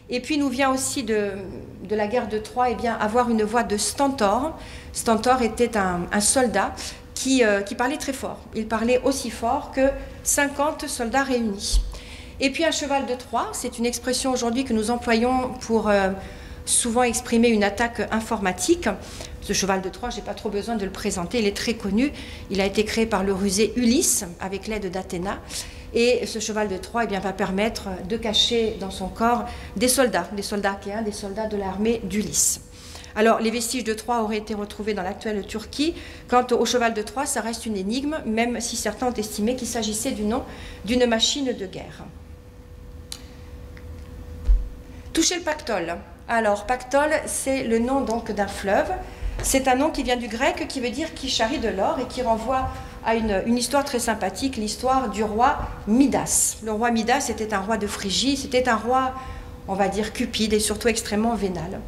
Et puis nous vient aussi de la guerre de Troie, eh bien, avoir une voix de Stentor. Stentor était un soldat qui parlait très fort. Il parlait aussi fort que 50 soldats réunis. Et puis un cheval de Troie, c'est une expression aujourd'hui que nous employons pour souvent exprimer une attaque informatique. Ce cheval de Troie, je n'ai pas trop besoin de le présenter, il est très connu. Il a été créé par le rusé Ulysse avec l'aide d'Athéna. Et ce cheval de Troie, eh bien, va permettre de cacher dans son corps des soldats achéens, des soldats de l'armée d'Ulysse. Alors, les vestiges de Troie auraient été retrouvés dans l'actuelle Turquie. Quant au cheval de Troie, ça reste une énigme, même si certains ont estimé qu'il s'agissait du nom d'une machine de guerre. Toucher le pactole. Alors, pactole, c'est le nom donc d'un fleuve. C'est un nom qui vient du grec, qui veut dire qui charrie de l'or et qui renvoie à une histoire très sympathique, l'histoire du roi Midas. Le roi Midas était un roi de Phrygie, c'était un roi, on va dire, cupide et surtout extrêmement vénal.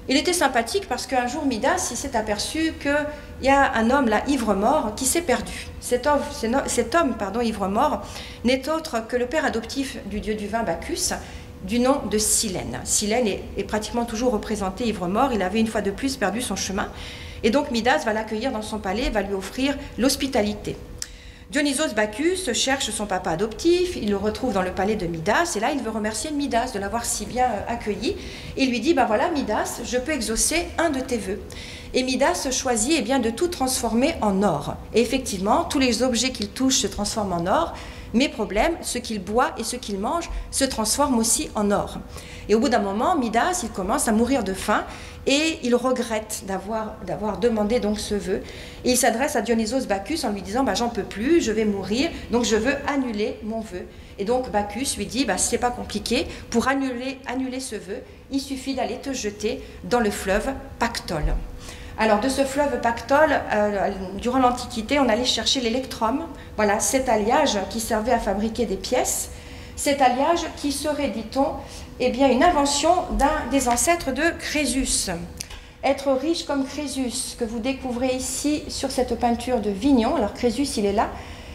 Il était sympathique parce qu'un jour, Midas, il s'est aperçu qu'il y a un homme là, ivre-mort, qui s'est perdu. Cet homme, ivre-mort, n'est autre que le père adoptif du dieu du vin Bacchus, du nom de Silène. Silène est pratiquement toujours représenté ivre-mort, il avait une fois de plus perdu son chemin. Et donc Midas va l'accueillir dans son palais, va lui offrir l'hospitalité. Dionysos Bacchus cherche son papa adoptif, il le retrouve dans le palais de Midas, et là il veut remercier Midas de l'avoir si bien accueilli. Il lui dit, ben voilà Midas, je peux exaucer un de tes vœux. Et Midas choisit eh bien, de tout transformer en or. Et effectivement, tous les objets qu'il touche se transforment en or, mais problème, ce qu'il boit et ce qu'il mange se transforment aussi en or. Et au bout d'un moment, Midas, il commence à mourir de faim et il regrette d'avoir demandé donc ce vœu. Et il s'adresse à Dionysos Bacchus en lui disant bah, « j'en peux plus, je vais mourir, donc je veux annuler mon vœu ». Et donc Bacchus lui dit bah, « c'est pas compliqué, pour annuler ce vœu, il suffit d'aller te jeter dans le fleuve Pactole ». Alors de ce fleuve Pactole, durant l'Antiquité, on allait chercher l'électrum, voilà, cet alliage qui servait à fabriquer des pièces, cet alliage qui serait, dit-on, eh bien, une invention d'un des ancêtres de Crésus. Être riche comme Crésus, que vous découvrez ici sur cette peinture de Vignon. Alors Crésus, il est là.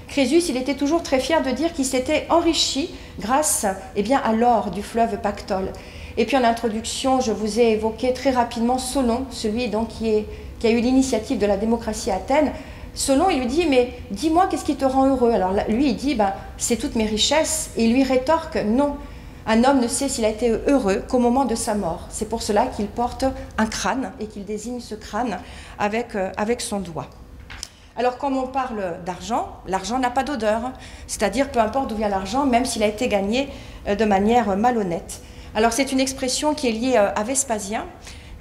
Crésus, il était toujours très fier de dire qu'il s'était enrichi grâce eh bien, à l'or du fleuve Pactole. Et puis en introduction, je vous ai évoqué très rapidement Solon, celui donc qui a eu l'initiative de la démocratie à Athènes. Solon, il lui dit, mais dis-moi, qu'est-ce qui te rend heureux? Alors lui, il dit, ben, c'est toutes mes richesses. Et il lui rétorque, non, un homme ne sait s'il a été heureux qu'au moment de sa mort. C'est pour cela qu'il porte un crâne et qu'il désigne ce crâne avec son doigt. Alors, comme on parle d'argent, l'argent n'a pas d'odeur. C'est-à-dire, peu importe d'où vient l'argent, même s'il a été gagné de manière malhonnête. Alors, c'est une expression qui est liée à Vespasien.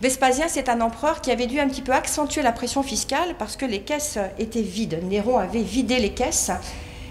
Vespasien, c'est un empereur qui avait dû un petit peu accentuer la pression fiscale parce que les caisses étaient vides. Néron avait vidé les caisses.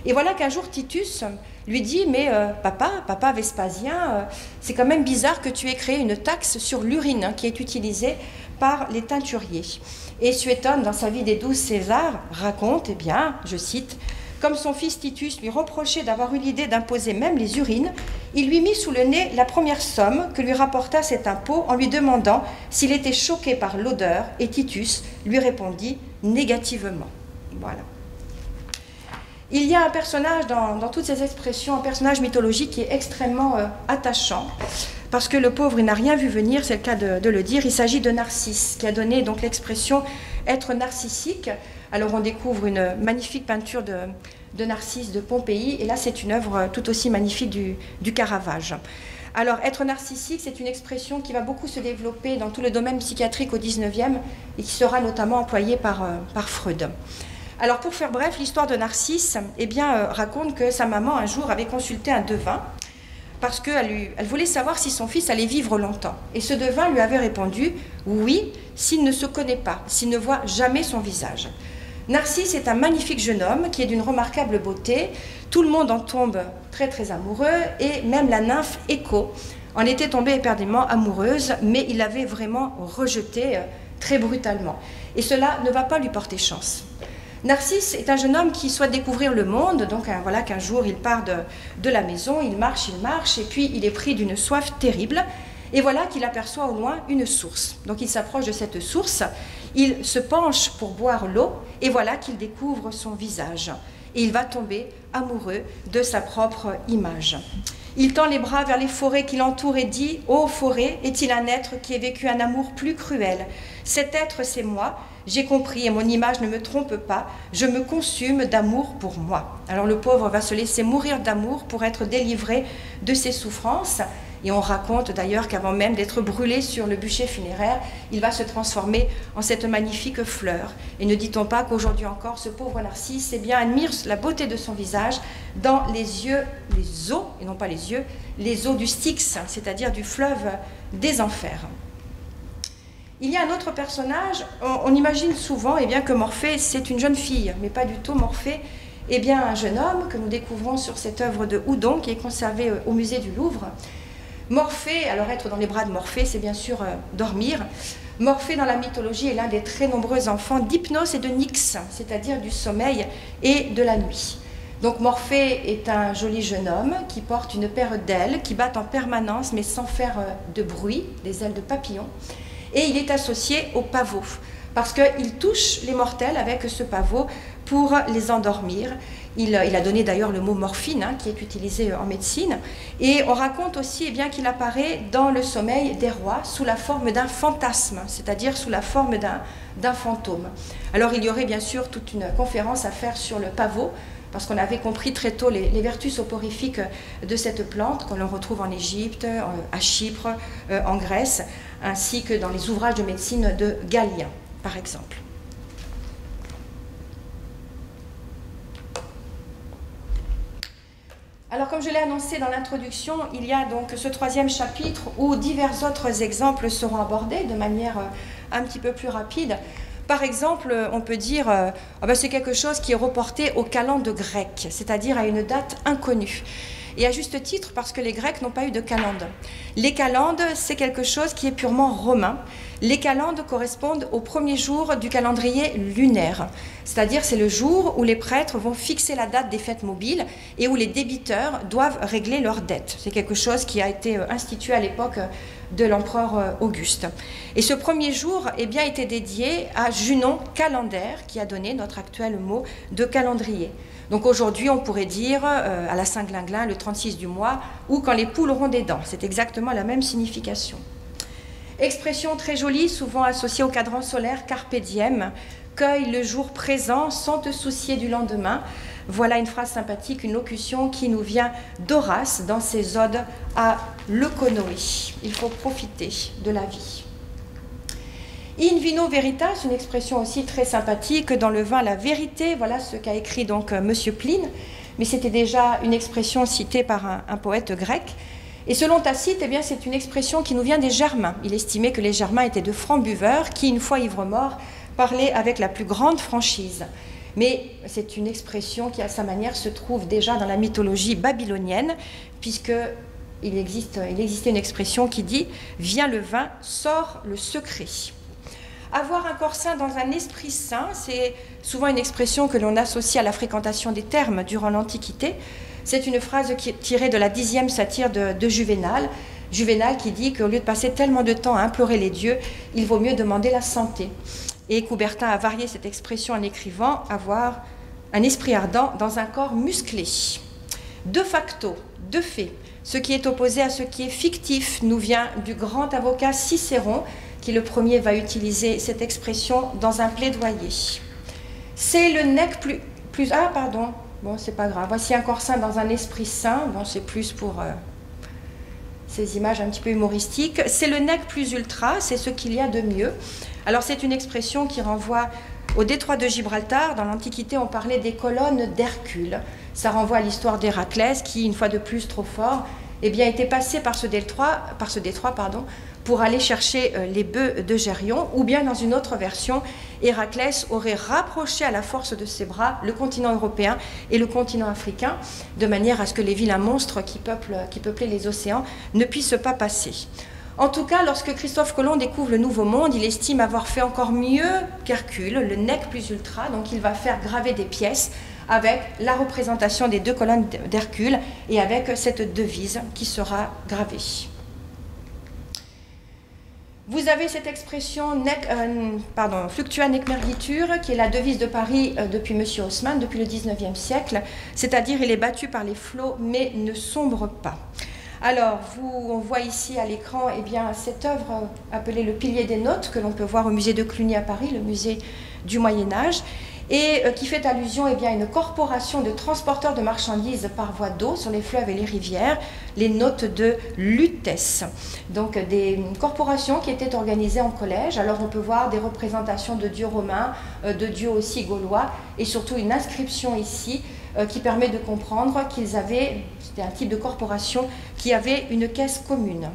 Et voilà qu'un jour, Titus lui dit, mais papa Vespasien, c'est quand même bizarre que tu aies créé une taxe sur l'urine qui est utilisée par les teinturiers. Et Suétone, dans sa vie des 12 Césars, raconte, eh bien, je cite, « Comme son fils Titus lui reprochait d'avoir eu l'idée d'imposer même les urines, il lui mit sous le nez la première somme que lui rapporta cet impôt en lui demandant s'il était choqué par l'odeur, et Titus lui répondit négativement. » Voilà. Il y a un personnage dans toutes ces expressions, un personnage mythologique qui est extrêmement attachant, parce que le pauvre, il n'a rien vu venir, c'est le cas de le dire. Il s'agit de Narcisse, qui a donné donc l'expression « être narcissique ». Alors on découvre une magnifique peinture de Narcisse de Pompéi, et là c'est une œuvre tout aussi magnifique du Caravage. Alors être narcissique, c'est une expression qui va beaucoup se développer dans tout le domaine psychiatrique au XIXe et qui sera notamment employée par Freud. Alors pour faire bref, l'histoire de Narcisse eh bien, raconte que sa maman un jour avait consulté un devin parce qu'elle voulait savoir si son fils allait vivre longtemps. Et ce devin lui avait répondu « oui, s'il ne se connaît pas, s'il ne voit jamais son visage ». Narcisse est un magnifique jeune homme qui est d'une remarquable beauté. Tout le monde en tombe très très amoureux et même la nymphe Écho en était tombée éperdument amoureuse, mais il l'avait vraiment rejeté très brutalement. Et cela ne va pas lui porter chance. Narcisse est un jeune homme qui souhaite découvrir le monde, donc voilà qu'un jour il part de la maison, il marche, et puis il est pris d'une soif terrible, et voilà qu'il aperçoit au loin une source. Donc il s'approche de cette source, il se penche pour boire l'eau, et voilà qu'il découvre son visage, et il va tomber amoureux de sa propre image. Il tend les bras vers les forêts qui l'entourent et dit « Ô forêt, est-il un être qui ait vécu un amour plus cruel? Cet être, c'est moi. J'ai compris et mon image ne me trompe pas. Je me consume d'amour pour moi. » Alors le pauvre va se laisser mourir d'amour pour être délivré de ses souffrances. Et on raconte d'ailleurs qu'avant même d'être brûlé sur le bûcher funéraire, il va se transformer en cette magnifique fleur. Et ne dit-on pas qu'aujourd'hui encore, ce pauvre Narcisse eh bien, admire la beauté de son visage dans les yeux, les eaux, et non pas les yeux, les eaux du Styx, c'est-à-dire du fleuve des enfers. Il y a un autre personnage, on imagine souvent eh bien, que Morphée c'est une jeune fille, mais pas du tout. Morphée est bien un jeune homme que nous découvrons sur cette œuvre de Houdon qui est conservée au musée du Louvre. Morphée, alors être dans les bras de Morphée, c'est bien sûr dormir. Morphée dans la mythologie est l'un des très nombreux enfants d'Hypnos et de Nyx, c'est-à-dire du sommeil et de la nuit. Donc Morphée est un joli jeune homme qui porte une paire d'ailes qui battent en permanence mais sans faire de bruit, des ailes de papillon. Et il est associé au pavot, parce qu'il touche les mortels avec ce pavot pour les endormir. Il a donné d'ailleurs le mot morphine, qui est utilisé en médecine. Et on raconte aussi eh bien, qu'il apparaît dans le sommeil des rois sous la forme d'un fantasme, c'est-à-dire sous la forme d'un fantôme. Alors il y aurait bien sûr toute une conférence à faire sur le pavot, parce qu'on avait compris très tôt les vertus soporifiques de cette plante, qu'on retrouve en Égypte, à Chypre, en Grèce, ainsi que dans les ouvrages de médecine de Galien, par exemple. Alors, comme je l'ai annoncé dans l'introduction, il y a donc ce troisième chapitre où divers autres exemples seront abordés de manière un petit peu plus rapide. Par exemple, on peut dire c'est quelque chose qui est reporté aux calendes grecques, c'est-à-dire à une date inconnue. Et à juste titre, parce que les Grecs n'ont pas eu de calendes. Les calendes, c'est quelque chose qui est purement romain. Les calendes correspondent au premier jour du calendrier lunaire, c'est-à-dire c'est le jour où les prêtres vont fixer la date des fêtes mobiles et où les débiteurs doivent régler leurs dettes. C'est quelque chose qui a été institué à l'époque de l'empereur Auguste. Et ce premier jour eh bien, était dédié à Junon calendaire, qui a donné notre actuel mot de calendrier. Donc aujourd'hui, on pourrait dire à la Saint-Glinglin, le 36 du mois, ou quand les poules auront des dents. C'est exactement la même signification. Expression très jolie, souvent associée au cadran solaire, carpe diem, cueille le jour présent sans te soucier du lendemain. Voilà une phrase sympathique, une locution qui nous vient d'Horace dans ses odes à Leuconoé. Il faut profiter de la vie. In vino veritas, une expression aussi très sympathique, dans le vin la vérité, voilà ce qu'a écrit donc Monsieur Pline, mais c'était déjà une expression citée par un poète grec. Et selon Tacite, eh bien, c'est une expression qui nous vient des Germains. Il estimait que les Germains étaient de francs buveurs qui, une fois ivres morts, parlaient avec la plus grande franchise. Mais c'est une expression qui, à sa manière, se trouve déjà dans la mythologie babylonienne, puisqu'il existait une expression qui dit « Vient le vin, sort le secret ». Avoir un corps sain dans un esprit sain, c'est souvent une expression que l'on associe à la fréquentation des termes durant l'Antiquité. C'est une phrase qui est tirée de la 10e satire de Juvénal. Juvénal qui dit qu'au lieu de passer tellement de temps à implorer les dieux, il vaut mieux demander la santé. Et Coubertin a varié cette expression en écrivant « avoir un esprit ardent dans un corps musclé ». De facto, de fait, ce qui est opposé à ce qui est fictif nous vient du grand avocat Cicéron, qui le premier va utiliser cette expression dans un plaidoyer. C'est le nec plus... Ah, pardon, bon, c'est pas grave. Voici un corps sain dans un esprit sain. Bon, c'est plus pour ces images un petit peu humoristiques. C'est le nec plus ultra, c'est ce qu'il y a de mieux. Alors, c'est une expression qui renvoie au détroit de Gibraltar. Dans l'Antiquité, on parlait des colonnes d'Hercule. Ça renvoie à l'histoire d'Héraclès qui, une fois de plus trop fort, eh bien, était passé par ce détroit, pour aller chercher les bœufs de Gérion, ou bien dans une autre version, Héraclès aurait rapproché à la force de ses bras le continent européen et le continent africain, de manière à ce que les vilains monstres qui peuplaient les océans ne puissent pas passer. En tout cas, lorsque Christophe Colomb découvre le Nouveau Monde, il estime avoir fait encore mieux qu'Hercule, le nec plus ultra, donc il va faire graver des pièces avec la représentation des deux colonnes d'Hercule et avec cette devise qui sera gravée. Vous avez cette expression fluctua nec mergitur, qui est la devise de Paris depuis M. Haussmann, depuis le 19e siècle, c'est-à-dire il est battu par les flots mais ne sombre pas. Alors, on voit ici à l'écran cette œuvre appelée le Pilier des Notes, que l'on peut voir au musée de Cluny à Paris, le musée du Moyen-Âge, et qui fait allusion à une corporation de transporteurs de marchandises par voie d'eau sur les fleuves et les rivières, les notes de Lutèce. Donc des corporations qui étaient organisées en collège. Alors on peut voir des représentations de dieux romains, de dieux aussi gaulois, et surtout une inscription ici qui permet de comprendre qu'ils avaient, c'était un type de corporation qui avait une caisse commune.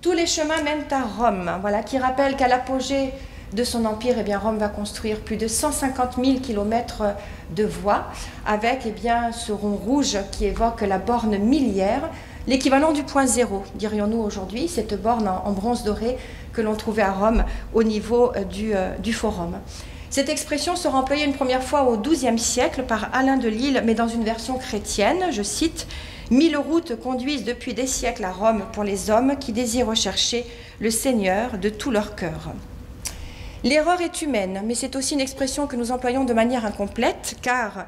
Tous les chemins mènent à Rome, voilà, qui rappelle qu'à l'apogée de son empire, Rome va construire plus de 150 000 km de voies avec ce rond rouge qui évoque la borne milliaire, l'équivalent du point zéro, dirions-nous aujourd'hui, cette borne en bronze doré que l'on trouvait à Rome au niveau du Forum. Cette expression sera employée une première fois au XIIe siècle par Alain de Lille, mais dans une version chrétienne, je cite « 1000 routes conduisent depuis des siècles à Rome pour les hommes qui désirent rechercher le Seigneur de tout leur cœur ». L'erreur est humaine, mais c'est aussi une expression que nous employons de manière incomplète, car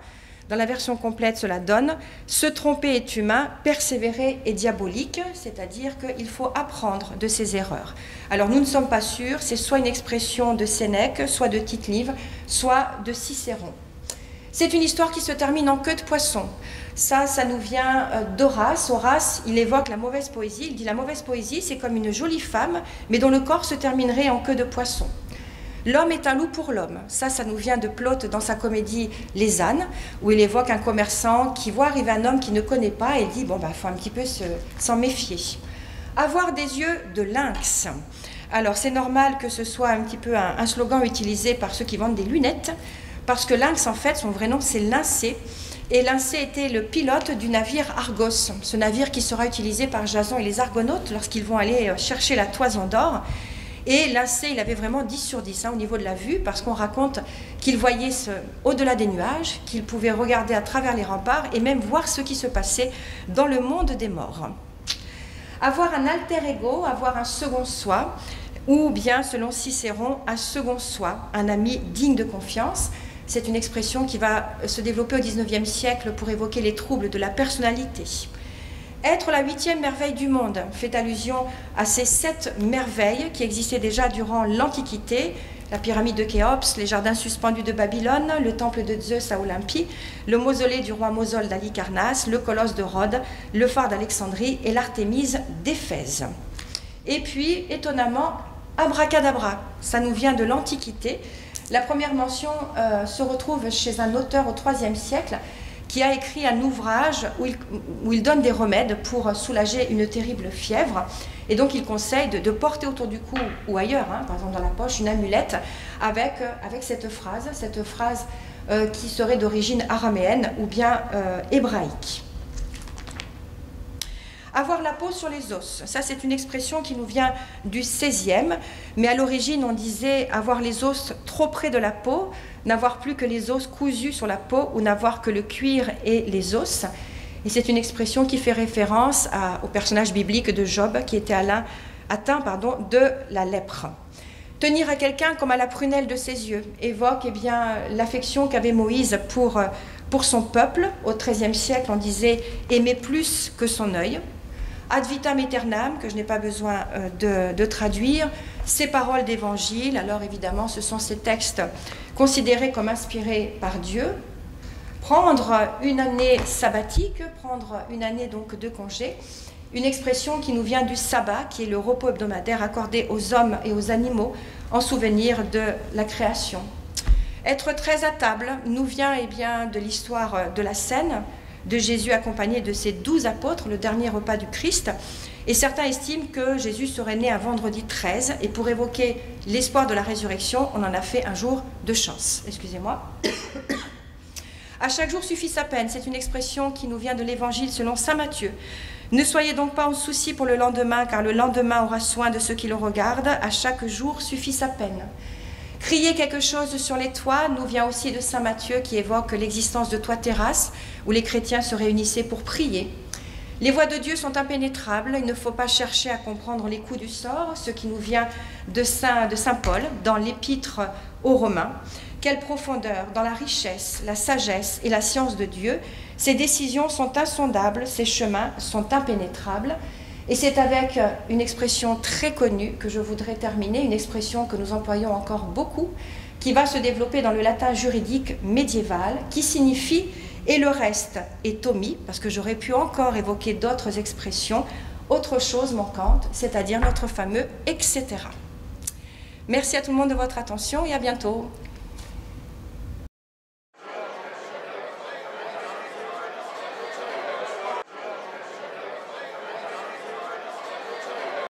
dans la version complète, cela donne « se tromper est humain, persévérer est diabolique », c'est-à-dire qu'il faut apprendre de ses erreurs. Alors nous ne sommes pas sûrs, c'est soit une expression de Sénèque, soit de Tite-Live, soit de Cicéron. C'est une histoire qui se termine en queue de poisson. Ça nous vient d'Horace. Horace, il évoque la mauvaise poésie. Il dit « la mauvaise poésie, c'est comme une jolie femme, mais dont le corps se terminerait en queue de poisson ». L'homme est un loup pour l'homme. Ça nous vient de Plaute dans sa comédie Les ânes, où il évoque un commerçant qui voit arriver un homme qu'il ne connaît pas et dit « bon, faut un petit peu s'en méfier ». Avoir des yeux de lynx. Alors, c'est normal que ce soit un petit peu un slogan utilisé par ceux qui vendent des lunettes, parce que lynx, en fait, son vrai nom, c'est Lyncée. Et Lyncée était le pilote du navire Argos, ce navire qui sera utilisé par Jason et les Argonautes lorsqu'ils vont aller chercher la toison d'or. Et Lyncée, il avait vraiment 10 sur 10 au niveau de la vue, parce qu'on raconte qu'il voyait au-delà des nuages, qu'il pouvait regarder à travers les remparts et même voir ce qui se passait dans le monde des morts. Avoir un alter ego, avoir un second soi, ou bien, selon Cicéron, un second soi, un ami digne de confiance. C'est une expression qui va se développer au XIXe siècle pour évoquer les troubles de la personnalité. Être la 8e merveille du monde fait allusion à ces 7 merveilles qui existaient déjà durant l'Antiquité, la pyramide de Khéops, les jardins suspendus de Babylone, le temple de Zeus à Olympie, le mausolée du roi Mosol d'Halicarnasse, le colosse de Rhodes, le phare d'Alexandrie et l'Artémise d'Éphèse. Et puis, étonnamment, abracadabra, ça nous vient de l'Antiquité. La première mention se retrouve chez un auteur au IIIe siècle qui a écrit un ouvrage où il donne des remèdes pour soulager une terrible fièvre. Et donc il conseille de porter autour du cou ou ailleurs, par exemple dans la poche, une amulette avec cette phrase qui serait d'origine araméenne ou bien hébraïque. Avoir la peau sur les os, ça c'est une expression qui nous vient du XVIe, mais à l'origine on disait avoir les os trop près de la peau, n'avoir plus que les os cousus sur la peau ou n'avoir que le cuir et les os. Et c'est une expression qui fait référence au personnage biblique de Job qui était atteint de la lèpre. Tenir à quelqu'un comme à la prunelle de ses yeux évoque l'affection qu'avait Moïse pour son peuple. Au XIIIe siècle, on disait « aimer plus que son œil ». Ad vitam aeternam, que je n'ai pas besoin de traduire, ces paroles d'évangile. Alors évidemment, ce sont ces textes considérés comme inspirés par Dieu. Prendre une année sabbatique, prendre une année donc de congé, une expression qui nous vient du sabbat, qui est le repos hebdomadaire accordé aux hommes et aux animaux en souvenir de la création. Être très à table nous vient de l'histoire de la scène, de Jésus accompagné de ses 12 apôtres, le dernier repas du Christ. Et certains estiment que Jésus serait né un vendredi 13, et pour évoquer l'espoir de la résurrection, on en a fait un jour de chance. Excusez-moi. À chaque jour suffit sa peine, c'est une expression qui nous vient de l'Évangile selon saint Matthieu. Ne soyez donc pas en souci pour le lendemain, car le lendemain aura soin de ceux qui le regardent. À chaque jour suffit sa peine. Crier quelque chose sur les toits nous vient aussi de saint Matthieu qui évoque l'existence de toits terrasses où les chrétiens se réunissaient pour prier. Les voies de Dieu sont impénétrables, il ne faut pas chercher à comprendre les coups du sort, ce qui nous vient de saint Paul dans l'épître aux Romains. Quelle profondeur dans la richesse, la sagesse et la science de Dieu. Ses décisions sont insondables, ses chemins sont impénétrables. Et c'est avec une expression très connue que je voudrais terminer, une expression que nous employons encore beaucoup, qui va se développer dans le latin juridique médiéval, qui signifie « et le reste est omis », parce que j'aurais pu encore évoquer d'autres expressions, autre chose manquante, c'est-à-dire notre fameux « etc ». Merci à tout le monde de votre attention et à bientôt.